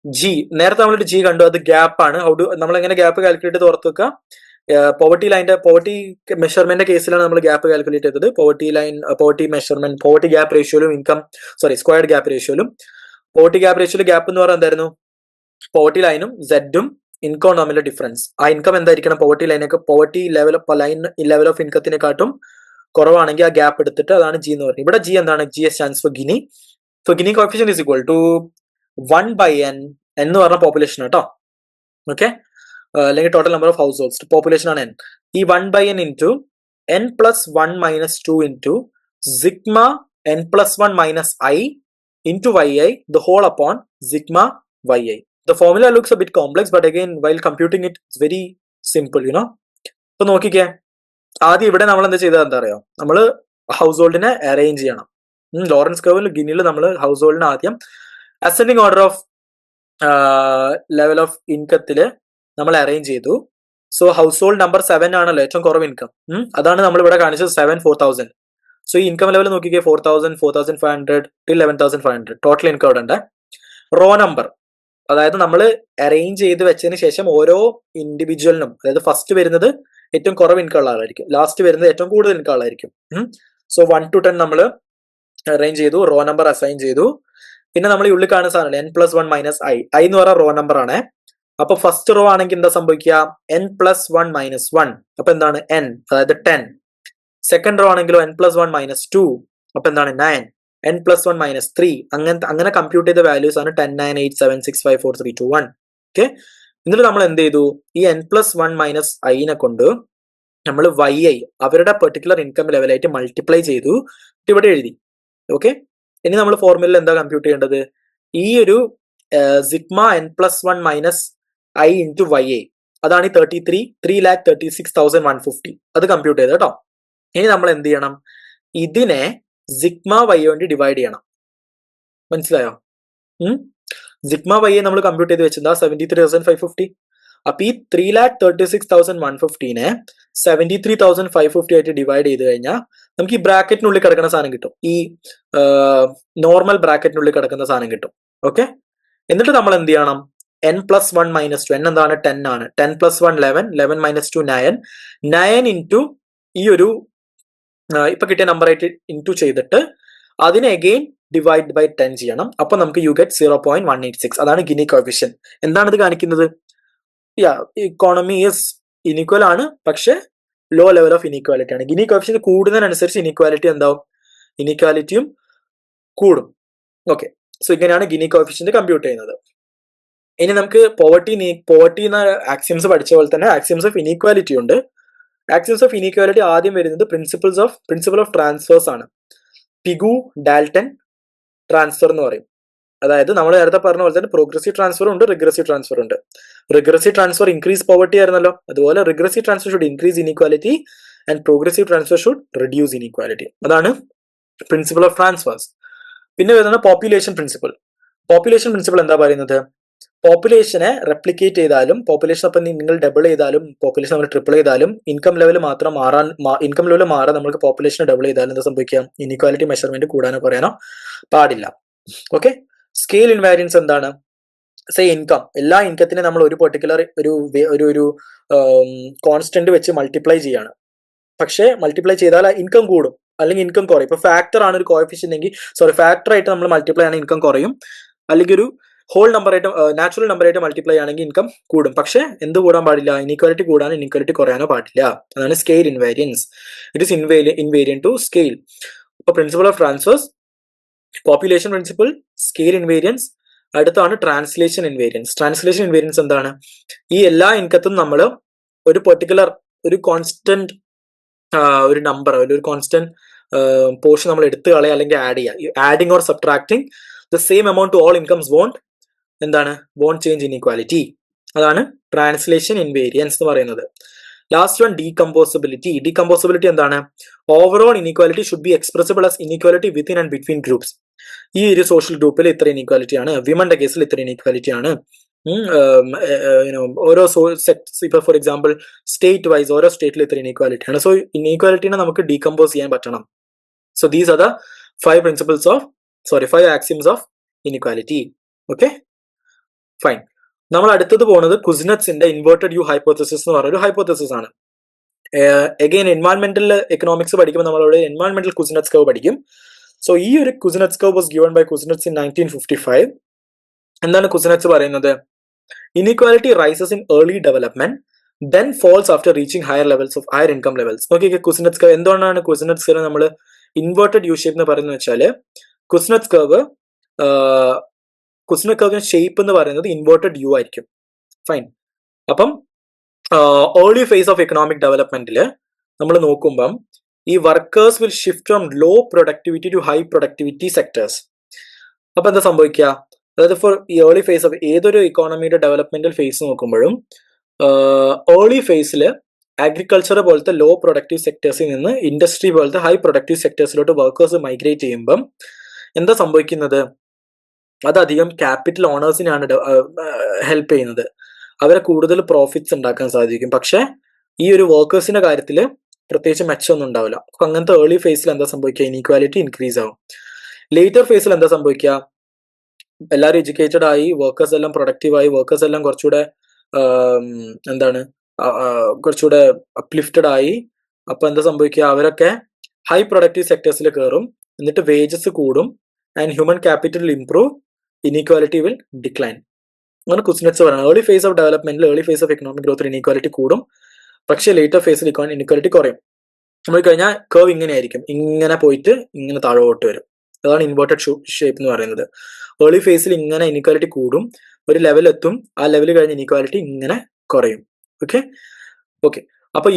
ജി നേരത്തെ നമ്മൾ ജി കണ്ടു, അത് ഗ്യാപ്പ് ആണ്. നമ്മൾ എങ്ങനെ ഗ്യാപ്പ് കാൽക്കുലേറ്റ് ചെയ്ത് ഓർത്ത് വെക്കുക? പോവർട്ടി മെഷർമെന്റ് കേസിലാണ് നമ്മൾ ഗ്യാപ്പ് കാൽക്കുലേറ്റ് ചെയ്തത്. പോവർട്ടി മെഷർമെന്റ്, പോവർട്ടി ഗ്യാപ്പ് റേഷ്യോയിലും സ്ക്വയർഡ് ഗ്യാപ്പ് റേഷ്യോയിലും. പോവർട്ടി ഗ്യാപ്പ് റേഷ്യോയിലെ ഗ്യാപ്പ് എന്ന് പറയുന്നത് എന്തായിരുന്നു? പോവർട്ടി ലൈനും സെഡും ഇൻകം തമ്മിലുള്ള ഡിഫറൻസ്. ആ ഇൻകം എന്തായിരിക്കണം? പോവർട്ടി ലെവൽ ഓഫ് ഇൻകത്തിനെക്കാട്ടും കുറവാണെങ്കിൽ ആ ഗ്യാപ്പ് എടുത്തിട്ട് അതാണ് ജി എന്ന് പറയുന്നത്. ഇവിടെ ജി എന്താണ്? G stands for Gini. So Gini coefficient is equal to 1/n എന്ന് പറഞ്ഞ പോപ്പുലേഷൻ കേട്ടോ. ഓക്കെ, അല്ലെങ്കിൽ total number of households, population ആണ് n. ഈ 1/n into n+1 - 2 into sigma n+1 - i into yi the whole upon sigma yi. The formula looks a bit complex, but again while computing it, it's very simple, you know. So നോക്കിക്കേ, ആദ്യം ഇവിടെ നമ്മൾ എന്താ ചെയ്തത്? എന്താ അറിയോ? നമ്മൾ ഹൗസ് ഹോൾഡിനെ അറേഞ്ച് ചെയ്യണം. ലോറൻസ് കർവിൽ ഗിനിയിൽ നമ്മൾ ഹൗസ് ഹോൾഡിനെ ആദ്യം ascending order of level of ഇൻകത്തിൽ നമ്മൾ അറേഞ്ച് ചെയ്തു. സോ ഹൗസ് ഹോൾഡ് നമ്പർ 7 ആണല്ലോ ഏറ്റവും കുറവ് ഇൻകം. അതാണ് നമ്മൾ ഇവിടെ കാണിച്ചത് 7, 4,000. സോ ഈ ഇൻകം ലെവൽ നോക്കിക്കേ, 4,000, 4,500 to 11,500 ടോട്ടൽ ഇൻകം ഇവിടെ ഉണ്ട്. റോ നമ്പർ, അതായത് നമ്മൾ അറേഞ്ച് ചെയ്ത് വെച്ചതിന് ശേഷം ഓരോ ഇൻഡിവിജ്വലിനും, അതായത് ഫസ്റ്റ് വരുന്നത് ഏറ്റവും കുറവ് ഇൻകം ഉള്ള ആളായിരിക്കും, ലാസ്റ്റ് വരുന്നത് ഏറ്റവും കൂടുതൽ ഇൻകം ആളായിരിക്കും. സോ 1 to 10 നമ്മൾ അറേഞ്ച് ചെയ്തു, റോ നമ്പർ അസൈൻ ചെയ്തു. പിന്നെ നമ്മൾ ഈ ഉള്ളിൽ കാണുന്ന സാധനം n+1 - i എന്ന് പറയുന്ന റോ നമ്പർ ആണ്. അപ്പൊ ഫസ്റ്റ് റോ ആണെങ്കിൽ എന്താ സംഭവിക്കുക? n+1 - 1, അപ്പൊ എന്താണ്? n, അതായത് 10. സെക്കൻഡ് റോ ആണെങ്കിലോ n+1 - 2, അപ്പൊ എന്താണ്? 9. n+1 - 3, അങ്ങനെ കമ്പ്യൂട്ട് ചെയ്ത വാല്യൂസ് ആണ് 10, 9, 8, 7, 6, 5, 4, 3, 2, 1. ഓക്കെ, എന്നിട്ട് നമ്മൾ എന്ത് ചെയ്തു? ഈ n+1 - i കൊണ്ട് നമ്മൾ yi അവരുടെ പെർട്ടിക്കുലർ ഇൻകം ലെവലായിട്ട് മൾട്ടിപ്ലൈ ചെയ്തു, ഇവിടെ എഴുതി. ഓക്കെ, ഇനി നമ്മൾ ഫോർമുലയിൽ എന്താ കമ്പ്യൂട്ട് ചെയ്യേണ്ടത്? ഈ ഒരു sigma n+1 - i into yi, അതാണ് ഈ 3,36,150. അത് കമ്പ്യൂട്ട് ചെയ്ത് കേട്ടോ. ഇനി നമ്മൾ എന്ത് ചെയ്യണം? ഇതിനെ സിഗ്മ y കൊണ്ട് ഡിവൈഡ് ചെയ്യണം. മനസ്സിലായോ? സിഗ്മ y നമ്മൾ കമ്പ്യൂട്ട് ചെയ്ത് വെച്ചെന്താ? 73,550. അപ്പൊ ഈ 3,36,150 73,550 ആയിട്ട് ഡിവൈഡ് ചെയ്ത് കഴിഞ്ഞാൽ നമുക്ക് ഈ ബ്രാക്കറ്റിനുള്ളിൽ കിടക്കുന്ന സാധനം കിട്ടും, ഈ നോർമൽ ബ്രാക്കറ്റിനുള്ളിൽ കിടക്കുന്ന സാധനം കിട്ടും. ഓക്കെ, എന്നിട്ട് നമ്മൾ എന്ത് ചെയ്യണം, n+1 - 2, n എന്താണ്, 10 ആണ്. 10+1 11, 11 - 2 9, 9 ഇൻറ്റു ഈ ഒരു ഇപ്പൊ കിട്ടിയ നമ്പർ ആയിട്ട് ഇൻറ്റു ചെയ്തിട്ട് അതിനെ അഗെയിൻ ഡിവൈഡ് ബൈ 10 ചെയ്യണം. അപ്പൊ നമുക്ക് യു ഗെറ്റ് 0.186. അതാണ് ഗിനി കോഎഫിഷ്യന്റ്. എന്താണ് ഇത് കാണിക്കുന്നത്? ഇക്കോണമി ഈസ് ഇനീക്വൽ ആണ്, പക്ഷെ ലോ ലെവൽ ഓഫ് ഇനീക്വാലിറ്റി ആണ്. ഗിനി കോഎഫിഷ്യന്റ് കൂടുന്നതിനനുസരിച്ച് ഇനീക്വാലിറ്റി എന്താവും, ഇനീക്വാലിറ്റിയും കൂടും. ഓക്കെ, സോ ഇങ്ങനെയാണ് ഗിനി കോഎഫിഷ്യന്റ് കമ്പ്യൂട്ട് ചെയ്യുന്നത്. ഇനി നമുക്ക് പോവർട്ടി എന്ന ആക്സിയംസ് പഠിച്ച പോലെ തന്നെ ആക്സിയംസ് ഓഫ് ഇനീക്വാലിറ്റി ഉണ്ട്. ആക്സിയംസ് ഓഫ് ഇനീക്വാലിറ്റി ആദ്യം വരുന്നത് പ്രിൻസിപ്പിൾ ഓഫ് ട്രാൻസ്ഫേഴ്സ് ആണ്. പിഗു, ഡാൽട്ടൺ ട്രാൻസ്ഫർ എന്ന് പറയും. അതായത് നമ്മൾ നേരത്തെ പറഞ്ഞ പോലെ തന്നെ പ്രോഗ്രസീവ് ട്രാൻസ്ഫർ ഉണ്ട്, റിഗ്രസീവ് ട്രാൻസ്ഫർ ഉണ്ട്. റിഗ്രസീവ് ട്രാൻസ്ഫർ ഇൻക്രീസ് പോവർട്ടി ആയിരുന്നല്ലോ, അതുപോലെ regressive transfer should increase inequality and progressive transfer should reduce inequality. അതാണ് പ്രിൻസിപ്പിൾ ഓഫ് ട്രാൻസ്ഫേഴ്സ്. പിന്നെ വരുന്നത് പോപ്പുലേഷൻ പ്രിൻസിപ്പിൾ. പോപ്പുലേഷൻ പ്രിൻസിപ്പിൾ എന്താ പറയുന്നത്, പോപ്പുലേഷനെ റെപ്ലിക്കേറ്റ് ചെയ്താലും, പോപ്പുലേഷൻ അപ്പം നിങ്ങൾ ഡബിൾ ചെയ്താലും, പോപ്പുലേഷൻ നമ്മൾ ട്രിപ്പിൾ ചെയ്താലും, ഇൻകം ലെവൽ മാറാൻ നമുക്ക് പോപ്പുലേഷനെ ഡബിൾ ചെയ്താലും എന്താ സംഭവിക്കുക, ഇനീക്വാലിറ്റി മെഷർമെന്റ് കൂടാനോ കുറയാനോ പാടില്ല. ഓക്കെ, സ്കെയിൽ ഇൻവാരിയൻസ് എന്താണ്, സേ ഇൻകം, എല്ലാ ഇൻകത്തിനെ നമ്മൾ ഒരു പെർട്ടിക്കുലർ ഒരു കോൺസ്റ്റന്റ് വെച്ച് മൾട്ടിപ്ലൈ ചെയ്യാണ്. പക്ഷേ മൾട്ടിപ്ലൈ ചെയ്താൽ ഇൻകം കൂടും അല്ലെങ്കിൽ ഇൻകം കുറയും. ഇപ്പൊ ഫാക്ടർ ആണ് ഒരു കോഎഫിഷ്യന്റ് എങ്കിൽ, ഫാക്ടർ ആയിട്ട് നമ്മൾ മൾട്ടിപ്ലൈ ആണ് ഇൻകം കുറയും, അല്ലെങ്കിൽ ഒരു ഹോൾ നമ്പർ ആയിട്ട് നാച്ചുറൽ നമ്പർ ആയിട്ട് മൾട്ടിപ്ലൈ ആണെങ്കിൽ ഇൻകം കൂടും. പക്ഷെ എന്ത് കൂടാൻ പാടില്ല, ഇനീക്വാലിറ്റി കൂടാനോ ഇനീക്വാലിറ്റി കുറയാനോ പാടില്ല. അതാണ് scale invariance. It is invariant to scale. ഇപ്പൊ principle of transfers, population principle, scale invariance. അടുത്താണ് ട്രാൻസ്ലേഷൻ ഇൻവേരിയൻസ്. ട്രാൻസ്ലേഷൻ ഇൻവേരിയൻസ് എന്താണ്, ഈ എല്ലാ ഇൻകത്തും നമ്മൾ ഒരു പെർട്ടിക്കുലർ ഒരു കോൺസ്റ്റന്റ് ഒരു നമ്പർ, ഒരു കോൺസ്റ്റന്റ് പോർഷൻ നമ്മൾ എടുത്തു കളയുക അല്ലെങ്കിൽ ആഡ് ചെയ്യുക. Adding or subtracting the same amount to all incomes won't change inequality. അതാണ് ട്രാൻസ്ലേഷൻ ഇൻവേരിയൻസ് എന്ന് പറയുന്നത്. Last one decomposability. ഡീകമ്പോസിബിലിറ്റി എന്താണ്, overall inequality should be expressible as inequality within and between groups. ഈ ഒരു സോഷ്യൽ ഗ്രൂപ്പിൽ ഇത്ര inequality ആണ്, വിമന്റെ കേസിൽ ഇത്ര ഇനീക്വാലിറ്റി ആണ്. ഓരോ ഇപ്പൊ ഫോർ എക്സാമ്പിൾ സ്റ്റേറ്റ് വൈസ് ഓരോ സ്റ്റേറ്റിൽ ഇത്ര ഇനീക്വാലിറ്റി ആണ്. സോ ഇനീക്വാലിറ്റിനെ നമുക്ക് ഡീകമ്പോസ് ചെയ്യാൻ പറ്റണം. So these are the 5 axioms of inequality. Okay, fine. നമ്മൾ അടുത്തത് പോകുന്നത് കുസ്നെറ്റ്സിന്റെ ഇൻവേർട്ടഡ് യു ഹൈപ്പോത്തസിസ് എന്ന് പറയുന്ന ഒരു ഹൈപ്പോത്തസിസ് ആണ്. അഗൈൻ എൻവയോൺമെന്റൽ എക്കണോമിക്സ് പഠിക്കുമ്പോൾ നമ്മളവിടെ എൻവയോൺമെന്റൽ കുസ്നെറ്റ്സ് കർവ് പഠിക്കും. സോ ഈ ഒരു Kuznets curve was given by Kuznets in 1955. എന്താണ് കുസ്നെറ്റ്സ് പറയുന്നത്, inequality rises in early development then falls after reaching higher income levels. നോക്കിയൊക്കെ കുസ്നെറ്റ്സ് കർവ് എന്തുകൊണ്ടാണ് കുസ്നെറ്റ്സ് കർവ് നമ്മൾ ഇൻവേർട്ടഡ് യു ഷേപ്പ് എന്ന് പറയുന്നത് വെച്ചാൽ, കുസ്നെറ്റ്സ് കർവിന്റെ ഷേപ്പ് എന്ന് പറയുന്നത് ഇൻവേർട്ടഡ് യു ആയിരിക്കും. ഫൈൻ. അപ്പം ഏർലി ഫേസ് ഓഫ് എക്കണോമിക് ഡെവലപ്മെന്റിൽ നമ്മൾ നോക്കുമ്പം ഈ workers will shift from low productivity to high productivity sectors. അപ്പൊ എന്താ സംഭവിക്കുക, അതായത് ഫോർ ഈ ഏർലി ഫേസ് ഓഫ് ഏതൊരു ഇക്കോണമിയുടെ ഡെവലപ്മെന്റൽ ഫേസ് നോക്കുമ്പോഴും ഏർലി ഫേസിൽ അഗ്രികൾച്ചർ പോലത്തെ ലോ പ്രൊഡക്റ്റീവ് സെക്ടേഴ്സിൽ നിന്ന് ഇൻഡസ്ട്രി പോലത്തെ ഹൈ പ്രൊഡക്റ്റീവ് സെക്ടേഴ്സിലോട്ട് വർക്കേഴ്സ് മൈഗ്രേറ്റ് ചെയ്യുമ്പം എന്താ സംഭവിക്കുന്നത്, അതധികം ക്യാപിറ്റൽ ഓണേഴ്സിനാണ് ഹെൽപ്പ് ചെയ്യുന്നത്. അവരെ കൂടുതൽ പ്രോഫിറ്റ്സ് ഉണ്ടാക്കാൻ സാധിക്കും. പക്ഷെ ഈ ഒരു വർക്കേഴ്സിന്റെ കാര്യത്തിൽ പ്രത്യേകിച്ച് മെച്ചമൊന്നും ഉണ്ടാവില്ല. അപ്പൊ അങ്ങനത്തെ ഏർലി ഫേസിൽ എന്താ സംഭവിക്കുക, ഇനീക്വാലിറ്റി ഇൻക്രീസ് ആവും. ലേറ്റർ ഫേസിൽ എന്താ സംഭവിക്കുക, എല്ലാവരും എഡ്യൂക്കേറ്റഡ് ആയി, വർക്കേഴ്സ് എല്ലാം പ്രൊഡക്റ്റീവ് ആയി, വർക്കേഴ്സ് എല്ലാം കുറച്ചുകൂടെ കുറച്ചുകൂടെ അപ്ലിഫ്റ്റഡ് ആയി. അപ്പൊ എന്താ സംഭവിക്കുക, അവരൊക്കെ ഹൈ പ്രൊഡക്റ്റീവ് സെക്ടേഴ്സിൽ കയറും, എന്നിട്ട് വേജസ് കൂടും and human capital improve, inequality will decline. അങ്ങനെ കുസ്നെറ്റ്സ് പറയുന്നത് ഏർലി ഫേസ് ഓഫ് ഡെവലപ്മെന്റിൽ ഏർലി ഫേസ് ഓഫ് എക്കണോമിക് ഗ്രോത്തിൽ ഇനീക്വാലിറ്റി കൂടും, പക്ഷേ ലേറ്റർ ഫേസിൽ ഇനീക്വാലിറ്റി കുറയും. നമ്മൾ കഴിഞ്ഞാൽ കർവ് ഇങ്ങനെ ആയിരിക്കും, ഇങ്ങനെ പോയിട്ട് ഇങ്ങനെ താഴോട്ട് വരും. അതാണ് ഇൻവേർട്ടഡ് ഷേപ്പ് എന്ന് പറയുന്നത്. ഏർലി ഫേസിൽ ഇങ്ങനെ ഇനീക്വാലിറ്റി കൂടും, ഒരു ലെവൽ എത്തും, ആ ലെവൽ കഴിഞ്ഞ് ഇനീക്വാലിറ്റി ഇങ്ങനെ കുറയും. ഓക്കെ. അപ്പൊ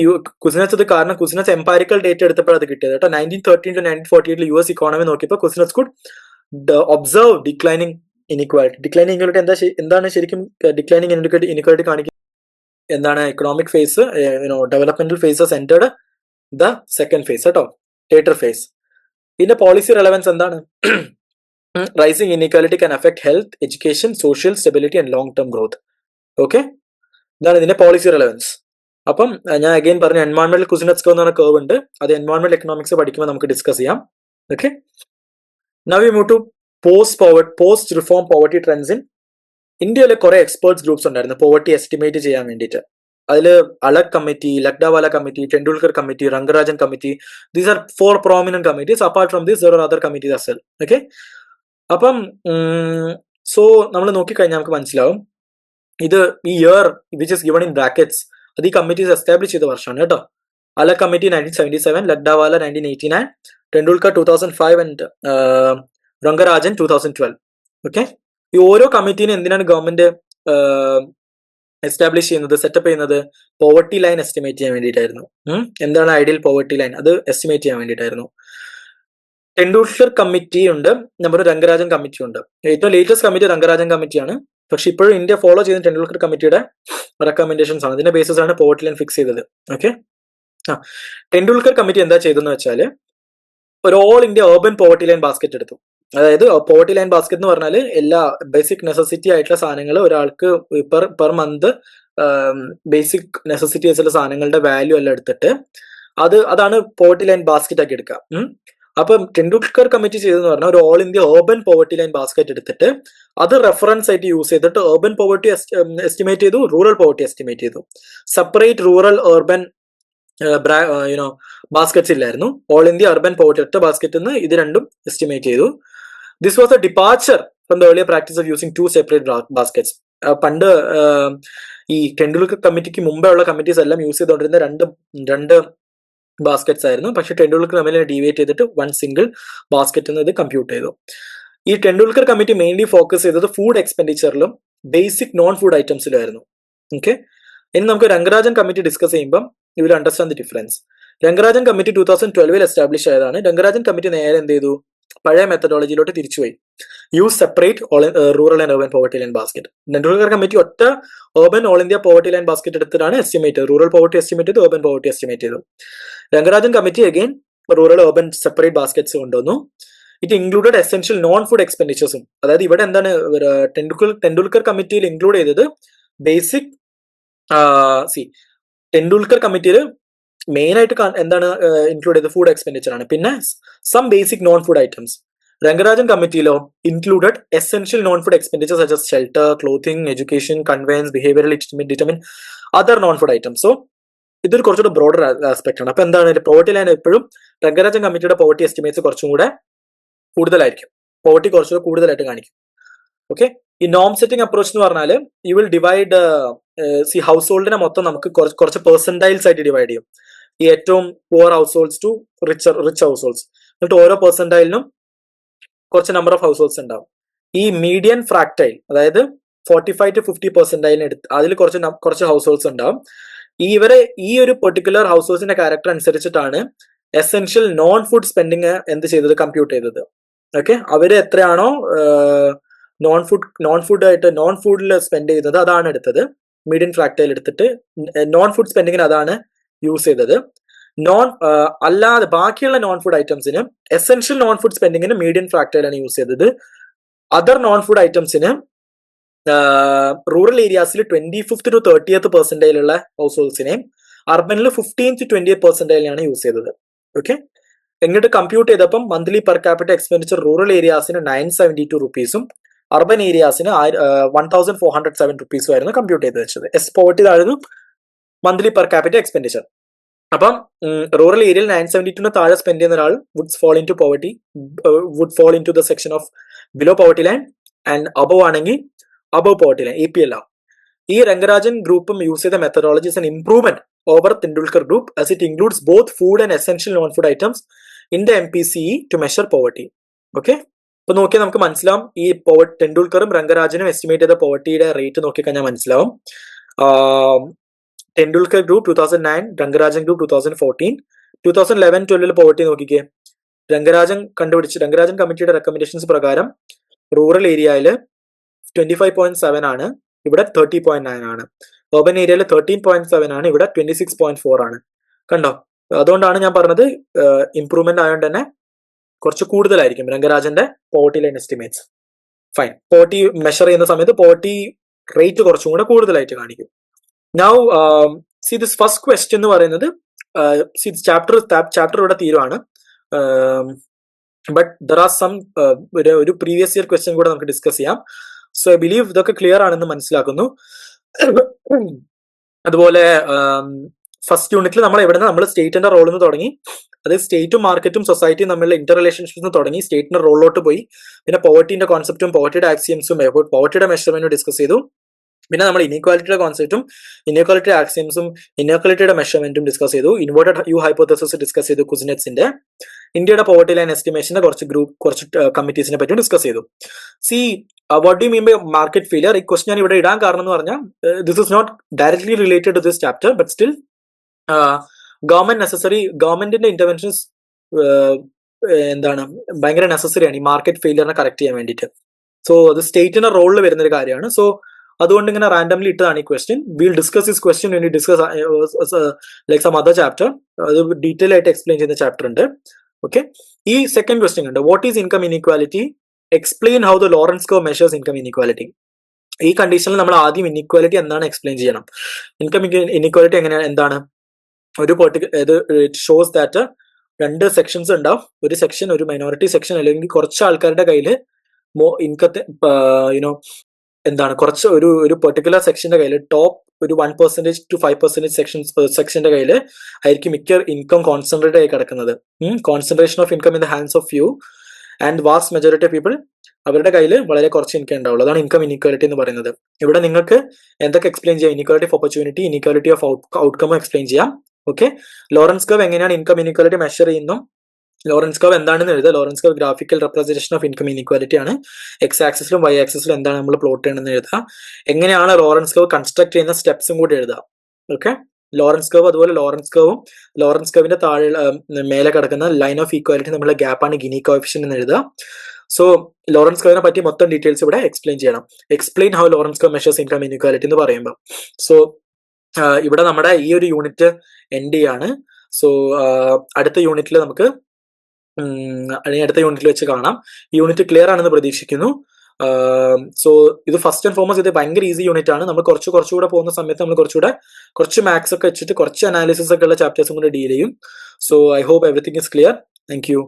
കുസ്നെറ്റ്സ് കാരണം കുസ്നെറ്റ്സ് എംപാരിക്കൽ ഡേറ്റ എടുത്തപ്പോൾ അത് കിട്ടിയത് കേട്ടോ. 1913 to 1948 US ഇക്കോണമി നോക്കിയപ്പോൾ Kuznets could observe declining inequality. Declining inequality എന്താണ് ശരിക്കും ഡിക്ലൈനിങ് ഇനീക്വാലിറ്റി കാണിക്കുന്നത്? എന്താണ് economic phase, developmental phases entered the second phase കേട്ടോ, ലേറ്റർ ഫേസ്. ഇതിന്റെ പോളിസി റെലവൻസ് എന്താണ്? Rising inequality can affect health, education, social stability and long term growth. Okay, ഇതാണ് ഇതിന്റെ policy relevance. അപ്പം ഞാൻ അഗൈൻ പറഞ്ഞ എൻവയോൺമെന്റൽ കുസിനെറ്റ്സ്കോ എന്ന് പറഞ്ഞ കർവ് ഉണ്ട്. അത് എൻവയോൺമെന്റൽ എക്കണോമിക്സ് പഠിക്കുമ്പോൾ നമുക്ക് ഡിസ്കസ് ചെയ്യാം. Okay, now we move to post reform poverty trends in ഇന്ത്യയിലെ കുറെ എക്സ്പേർട്സ് ഗ്രൂപ്പ്സ് ഉണ്ടായിരുന്നു പോവർട്ടി എസ്റ്റിമേറ്റ് ചെയ്യാൻ വേണ്ടിയിട്ട്. അതിൽ Alagh committee, Lakdawala committee, Tendulkar committee, Rangarajan committee, these are 4 prominent committees. Apart from this there are other committees as well. Okay, അപ്പം so നമ്മൾ നോക്കിക്കഴിഞ്ഞാൽ നമുക്ക് മനസ്സിലാവും ഇത് ഈ year which is given in brackets അത് ഈ കമ്മിറ്റീസ് എസ്റ്റാബ്ലിഷ് ചെയ്ത വർഷമാണ് കേട്ടോ. Alagh committee 1977, Lakdawala 1989, Tendulkar 2005 and Rangarajan 2012. Okay, ഈ ഓരോ കമ്മിറ്റീനെ എന്തിനാണ് ഗവൺമെന്റ് എസ്റ്റാബ്ലിഷ് ചെയ്യുന്നത്, സെറ്റപ്പ് ചെയ്യുന്നത്? പോവർട്ടി ലൈൻ എസ്റ്റിമേറ്റ് ചെയ്യാൻ വേണ്ടിയിട്ടായിരുന്നു. എന്താണ് ഐഡിയൽ പോവർട്ടി ലൈൻ, അത് എസ്റ്റിമേറ്റ് ചെയ്യാൻ വേണ്ടിയിട്ടായിരുന്നു. ടെണ്ടുൽക്കർ കമ്മിറ്റി ഉണ്ട്, നമ്മുടെ രംഗരാജൻ കമ്മിറ്റി ഉണ്ട്. ഏറ്റവും ലേറ്റസ്റ്റ് കമ്മിറ്റി രംഗരാജൻ കമ്മിറ്റിയാണ്. പക്ഷെ ഇപ്പോഴും ഇന്ത്യ ഫോളോ ചെയ്യുന്ന ടെണ്ടുൽക്കർ കമ്മിറ്റിയുടെ റെക്കമെൻഡേഷൻസ് ആണ്. ഇതിന്റെ ബേസിസ് ആണ് പോവർട്ടി ലൈൻ ഫിക്സ് ചെയ്തത്. ഓക്കെ, ടെണ്ടുൽക്കർ കമ്മിറ്റി എന്താ ചെയ്തെന്ന് വെച്ചാൽ ഒരു all India urban poverty line basket എടുത്തു. അതായത് പോവർട്ടി ലൈൻ ബാസ്ക്കറ്റ് എന്ന് പറഞ്ഞാൽ എല്ലാ ബേസിക് നെസസിറ്റി ആയിട്ടുള്ള സാധനങ്ങൾ ഒരാൾക്ക് പെർ മന്ത് ബേസിക് നെസസിറ്റി ആയിട്ടുള്ള സാധനങ്ങളുടെ വാല്യൂ എല്ലാം എടുത്തിട്ട് അതാണ് പോവർട്ടി ലൈൻ ബാസ്ക്കറ്റ് ആക്കി എടുക്കുക. അപ്പം ടെണ്ടുൽക്കർ കമ്മിറ്റി ചെയ്തെന്ന് പറഞ്ഞാൽ ഒരു all India urban poverty line basket എടുത്തിട്ട് അത് റെഫറൻസ് ആയിട്ട് യൂസ് ചെയ്തിട്ട് urban പോവർട്ടി എസ്റ്റിമേറ്റ് ചെയ്തു, റൂറൽ പോവർട്ടി എസ്റ്റിമേറ്റ് ചെയ്തു. സെപ്പറേറ്റ് റൂറൽ urban ബാസ്ക്കറ്റ്സ് ഇല്ലായിരുന്നു. ഓൾ ഇന്ത്യ അർബൻ പോവർട്ടി ഒറ്റ ബാസ്ക്കറ്റ് നിന്ന് ഇത് രണ്ടും എസ്റ്റിമേറ്റ് ചെയ്തു. This was A departure from the earlier practice of using 2 separate baskets. പണ്ട് ഈ ടെണ്ടുൽക്കർ കമ്മിറ്റിക്ക് മുമ്പേ ഉള്ള കമ്മിറ്റീസ് എല്ലാം യൂസ് ചെയ്തുകൊണ്ടിരുന്ന രണ്ട് ബാസ്ക്കറ്റ്സ് ആയിരുന്നു. പക്ഷെ ടെണ്ടുൽക്കർ കമ്മിറ്റി ഡീവിയേറ്റ് ചെയ്തിട്ട് 1 സിംഗിൾ ബാസ്ക്കറ്റ് ഇത് കമ്പ്യൂട്ട് ചെയ്തു. ഈ ടെണ്ടുൽക്കർ കമ്മിറ്റി മെയിൻലി ഫോക്കസ് ചെയ്തത് ഫുഡ് എക്സ്പെൻഡിച്ചറിലും ബേസിക് നോൺ ഫുഡ് ഐറ്റംസിലും ആയിരുന്നു. ഓക്കെ, ഇനി നമുക്ക് രംഗരാജൻ കമ്മിറ്റി ഡിസ്കസ് ചെയ്യുമ്പോൾ you will understand the difference. Rangarajan committee 2012 establish ആയതാണ്. രംഗരാജൻ കമ്മിറ്റി നേരെ എന്ത് ചെയ്തു, പഴയ മെത്തഡോളജിയിലോട്ട് തിരിച്ചുപോയി. Use separate rural and urban poverty line basket. Tendulkar committee ഒറ്റ urban all India poverty line basket എടുത്തിട്ടാണ് എസ്റ്റിമേറ്റ് ചെയ്തത്. റൂറൽ പോവർട്ടി എസ്റ്റിമേറ്റ് ചെയ്തു, urban പോവർട്ടി എസ്റ്റിമേറ്റ് ചെയ്തു. Rangarajan committee again rural urban separate baskets കൊണ്ടുവന്നു. It included essential non food എക്സ്പെൻഡിച്ചേഴ്സും. അതായത് ഇവിടെ എന്താണ് ടെണ്ടുൽക്കർ കമ്മിറ്റിയിൽ ഇൻക്ലൂഡ് ചെയ്തത് ബേസിക് ടെണ്ടുൽക്കർ കമ്മിറ്റിയിൽ മെയിൻ ആയിട്ട് എന്താണ് ഇൻക്ലൂഡ് ചെയ്തത്, ഫുഡ് എക്സ്പെൻഡിച്ചർ ആണ്. പിന്നെ some basic non food items. Rangarajan കമ്മിറ്റിയിലോ included essential non food expenditure such as shelter, clothing, education, conveyance, behavioural determined other non food items. So ഇതൊരു കുറച്ചുകൂടെ ബ്രോഡർ ആസ്പെക്ട് ആണ്. അപ്പൊ എന്താണ് പോവർട്ടി ലൈൻ എപ്പോഴും രംഗരാജൻ കമ്മിറ്റിയുടെ പോവർട്ടി എസ്റ്റിമേറ്റ്സ് കുറച്ചും കൂടെ കൂടുതലായിരിക്കും, പോവർട്ടി കുറച്ചുകൂടെ കൂടുതലായിട്ട് കാണിക്കും. ഓക്കെ, ഈ നോം സെറ്റിംഗ് അപ്രോച്ച് എന്ന് പറഞ്ഞാൽ യു വിൽ ഡിവൈഡ് ഹൗസ് ഹോൾഡിനെ മൊത്തം നമുക്ക് കുറച്ച് പെർസെന്റൈൽസ് ആയിട്ട് ഡിവൈഡ് ചെയ്യും. ഈ ഏറ്റവും poor households to rich households, എന്നിട്ട് ഓരോ പെർസെന്റൈലിനും കുറച്ച് നമ്പർ ഓഫ് ഹൗസ് ഹോൾഡ്സ് ഉണ്ടാവും. ഈ മീഡിയൻ ഫ്രാക്ടൈൽ, അതായത് 45 to 50% എടുത്ത് അതിൽ കുറച്ച് ഹൗസ് ഹോൾഡ്സ് ഉണ്ടാവും. ഈ ഒരു പെർട്ടിക്കുലർ ഹൗസ് ഹോൾഡ്സിന്റെ ക്യാരക്ടർ അനുസരിച്ചിട്ടാണ് എസെൻഷ്യൽ നോൺ ഫുഡ് സ്പെൻഡിങ് എന്ത് ചെയ്തത്, കമ്പ്യൂട്ട് ചെയ്തത്. ഓക്കെ, അവര് എത്രയാണോ നോൺ ഫുഡിൽ സ്പെൻഡ് ചെയ്യുന്നത് അതാണ് എടുത്തത്. മീഡിയൻ ഫ്രാക്ടൈൽ എടുത്തിട്ട് നോൺ ഫുഡ് സ്പെൻഡിങ്ങിന് അതാണ് യൂസ് ചെയ്തത്. അല്ലാതെ ബാക്കിയുള്ള നോൺ ഫുഡ് ഐറ്റംസിന് എസെൻഷ്യൽ നോൺ ഫുഡ് സ്പെൻഡിങ്ങിന് മീഡിയൻ ഫ്രാക്ടൈലാണ് യൂസ് ചെയ്തത്. അതർ നോൺ ഫുഡ് ഐറ്റംസിന് റൂറൽ ഏരിയാസിൽ 25th to 30th പെർസെന്റൈലുള്ള ഹൗസ് ഹോൾഡ്സിനെയും അർബനിൽ 15th to 20th പെർസെന്റൈലാണ് യൂസ് ചെയ്തത്. ഓക്കെ, എന്നിട്ട് കമ്പ്യൂട്ട് ചെയ്തപ്പം monthly per capita expenditure rural ഏരിയാസിന് 972 rupees അർബൻ ഏരിയാസിന് 1407 rupees ആയിരുന്നു കമ്പ്യൂട്ട് ചെയ്ത് വെച്ചത്. പോവർട്ടി ആയിരുന്നു മന്ത്ലി പെർ ക്യാപിറ്റ എക്സ്പെൻഡിച്ചർ. അപ്പം റൂറൽ ഏരിയയിൽ 972 താഴെ സ്പെൻഡ് ചെയ്യുന്ന ഒരാൾ would fall in to the section of below poverty line, and above ആണെങ്കിൽ അബവ് പോവർട്ടി ലൈൻ, APL. ഈ രംഗരാജൻ ഗ്രൂപ്പും യൂസ് ചെയ്ത methodologies and improvement over Tendulkar group as it includes both food and essential non-food items in the MPCE to measure poverty. Okay, ഇപ്പൊ നോക്കിയാൽ നമുക്ക് മനസ്സിലാവും ഈ ടെണ്ടുൽക്കറും രംഗരാജനും estimate ചെയ്ത പോവർട്ടിയുടെ റേറ്റ് നോക്കിക്കഴിഞ്ഞാൽ മനസ്സിലാവും. Tendulkar group 2009, Rangarajan group 2014, 2011-12 poverty നോക്കിക്കേ. രംഗരാജൻ കമ്മിറ്റിയുടെ റെക്കമെൻഡേഷൻസ് പ്രകാരം റൂറൽ ഏരിയയിൽ 25.7 ആണ്, ഇവിടെ 30.9 ആണ്. urban ഏരിയയിൽ 13.7 ആണ്, ഇവിടെ 26.4 ആണ്. കണ്ടോ, അതുകൊണ്ടാണ് ഞാൻ പറഞ്ഞത് ഇംപ്രൂവ്മെന്റ് ആയതുകൊണ്ട് തന്നെ കുറച്ച് കൂടുതലായിരിക്കും രംഗരാജന്റെ poverty line estimates. Fine, poverty measure ചെയ്യുന്ന സമയത്ത് പോവർട്ടി റേറ്റ് കുറച്ചും കൂടെ കൂടുതലായിട്ട് കാണിക്കും. Now, see this first question എന്ന് പറയുന്നത് see ചാപ്റ്റർ ഇവിടെ തീരുവാണ്. ബട്ട് ദർ ആർ സം ഒരു പ്രീവിയസ് ഇയർ ക്വസ്റ്റ്യൻ കൂടെ നമുക്ക് ഡിസ്കസ് ചെയ്യാം. സോ ഐ ബിലീവ് ഇതൊക്കെ ക്ലിയർ ആണെന്ന് മനസ്സിലാക്കുന്നു. അതുപോലെ ഫസ്റ്റ് യൂണിറ്റിൽ നമ്മൾ എവിടെ നിന്ന് നമ്മൾ സ്റ്റേറ്റിന്റെ റോളിൽ നിന്ന് തുടങ്ങി, അത് സ്റ്റേറ്റും മാർക്കറ്റും സൊസൈറ്റിയും തമ്മിലുള്ള ഇന്റർ റിലേഷൻഷിപ്സ് തുടങ്ങി സ്റ്റേറ്റിന്റെ റോളിലോട്ട് പോയി. പിന്നെ പോവർട്ടിന്റെ കോൺസെപ്റ്റും പോവർട്ടിയുടെ ആക്സിയംസും പോവർട്ടിയുടെ മെഷർമെന്റും ഡിസ്കസ് ചെയ്തു. പിന്നെ നമ്മൾ ഇനീക്വാലിറ്റിയുടെ കോൺസെപ്റ്റും ഇനീക്വാലിറ്റി ആക്സിയംസും ഇനീക്വാലിറ്റിയുടെ മെഷർമെന്റും ഡിസ്കസ് ചെയ്തു. ഇൻവേർട്ടഡ് യു ഹൈപ്പോത്തസിസ് ഡിസ്കസ് ചെയ്തു. കുസിനെറ്റ്സിന്റെ ഇന്ത്യയുടെ പോവർട്ടി ലൈൻ എസ്റ്റിമേഷന്റെ കുറച്ച് കമ്മിറ്റീസിനെ പറ്റി ഡിസ്കസ് ചെയ്തു. See what do mean by market failure? ഈ ക്വസ്റ്റ്യൻ ഞാൻ ഇവിടെ ഇടാൻ കാരണം എന്ന് പറഞ്ഞാൽ this is not directly related to this chapter, but still ഗവൺമെന്റിന്റെ ഇന്റർവെൻഷൻസ് എന്താണ് ഭയങ്കര നെസസറി ആണ് ഈ മാർക്കറ്റ് ഫെയിലിയറിനെ കറക്റ്റ് ചെയ്യാൻ വേണ്ടിയിട്ട്. സോ അത് സ്റ്റേറ്റിന്റെ റോളിൽ വരുന്ന ഒരു കാര്യമാണ്. സോ അതുകൊണ്ട് ഇങ്ങനെ റാൻഡംലി ഇട്ടതാണ് ഈ question. Will discuss this question വേണ്ടി discuss like some other chapter. അത് ഡീറ്റെയിൽ ആയിട്ട് എക്സ്പ്ലെയിൻ ചെയ്യുന്ന ചാപ്റ്റർ ഉണ്ട്. ഓക്കെ, ഈ സെക്കൻഡ് ക്വസ്റ്റ്യൻ ഉണ്ട്, what is income inequality? Explain how the Lorenz curve measures income inequality. ഈ കണ്ടീഷനിൽ നമ്മൾ ആദ്യം ഇനീക്വാലിറ്റി എന്താണ് എക്സ്പ്ലെയിൻ ചെയ്യണം. ഇൻകം ഇനീക്വാലിറ്റി എങ്ങനെയാണ്, എന്താണ് ഒരു ഇത് ഷോസ് ദാറ്റ് രണ്ട് സെക്ഷൻസ് ഉണ്ടാവും. ഒരു സെക്ഷൻ ഒരു മൈനോറിറ്റി സെക്ഷൻ അല്ലെങ്കിൽ കുറച്ച് ആൾക്കാരുടെ കയ്യിൽ ഇൻകത്തെ എന്താണ് കുറച്ച് ഒരു പെർട്ടിക്കുലർ സെക്ഷന്റെ കയ്യിൽ ടോപ്പ് ഒരു 1% to 5% സെക്ഷന്റെ കയ്യിൽ ആയിരിക്കും മിക്ക ഇൻകം കോൺസെൻട്രേറ്റ് ആയി കിടക്കുന്നത്. Concentration of income in the hands of few and vast majority of people, അവരുടെ കയ്യിൽ വളരെ കുറച്ച് ഇൻകം ഉണ്ടാവുള്ളൂ. അതാണ് ഇൻകം ഇനീക്വാലിറ്റി എന്ന് പറയുന്നത്. ഇവിടെ നിങ്ങൾക്ക് എന്തൊക്കെ എക്സ്പ്ലെയിൻ ചെയ്യാം? Inequality of opportunity, inequality of outcome explain ചെയ്യാം. ഓക്കെ, ലോറൻസ് കർവ് എങ്ങനെയാണ് ഇൻകം ഇനീക്വാലിറ്റി മെഷർ ചെയ്യുന്നു, ലോറൻസ് കർവ് എന്താണെന്ന് എഴുതുക. Lawrence curve graphical representation of income inequality ആണ്. എക്സ് ആക്സിസിലും വൈ ആക്സിസിലും എന്താണ് നമ്മൾ പ്ലോട്ട് ചെയ്യണമെന്ന് എഴുതുക. എങ്ങനെയാണ് ലോറൻസ് കർവ് കൺസ്ട്രക്ട് ചെയ്യുന്ന സ്റ്റെപ്സും കൂടി എഴുതുക. ഓക്കെ, ലോറൻസ് കർവ്, അതുപോലെ ലോറൻസ് കർവിന്റെ താഴെ മേലെ കിടക്കുന്ന ലൈൻ ഓഫ് ഈക്വാലിറ്റി നമ്മളെ ഗ്യാപ്പാണ് ഗിനി കോഎഫിഷ്യന്റ് എന്ന് എഴുതുക. സോ ലോറൻസ് കർവിനെ പറ്റി മൊത്തം ഡീറ്റെയിൽസ് ഇവിടെ എക്സ്പ്ലെയിൻ ചെയ്യണം. Explain how Lawrence curve measures income inequality എന്ന് പറയുമ്പോൾ. സോ ഇവിടെ നമ്മുടെ ഈ ഒരു യൂണിറ്റ് എൻഡ് ചെയ്യാണ്. സോ അടുത്ത യൂണിറ്റിൽ നമുക്ക് അടുത്ത യൂണിറ്റിൽ വെച്ച് കാണാം. ഈ യൂണിറ്റ് ക്ലിയർ ആണെന്ന് പ്രതീക്ഷിക്കുന്നു. സോ ഇത് ഫസ്റ്റ് ആൻഡ് ഫോർമോസ്റ്റ് ഇത് ഭയങ്കര ഈസി യൂണിറ്റ് ആണ്. നമ്മൾ കുറച്ചുകൂടെ പോകുന്ന സമയത്ത് നമ്മൾ കുറച്ച് മാത്സ് ഒക്കെ വെച്ചിട്ട് കുറച്ച് അനാലിസിസ് ഒക്കെ ഉള്ള ചാപ്റ്റേഴ്സും കൂടെ ഡീൽ ചെയ്യും. So I hope everything is clear. Thank U.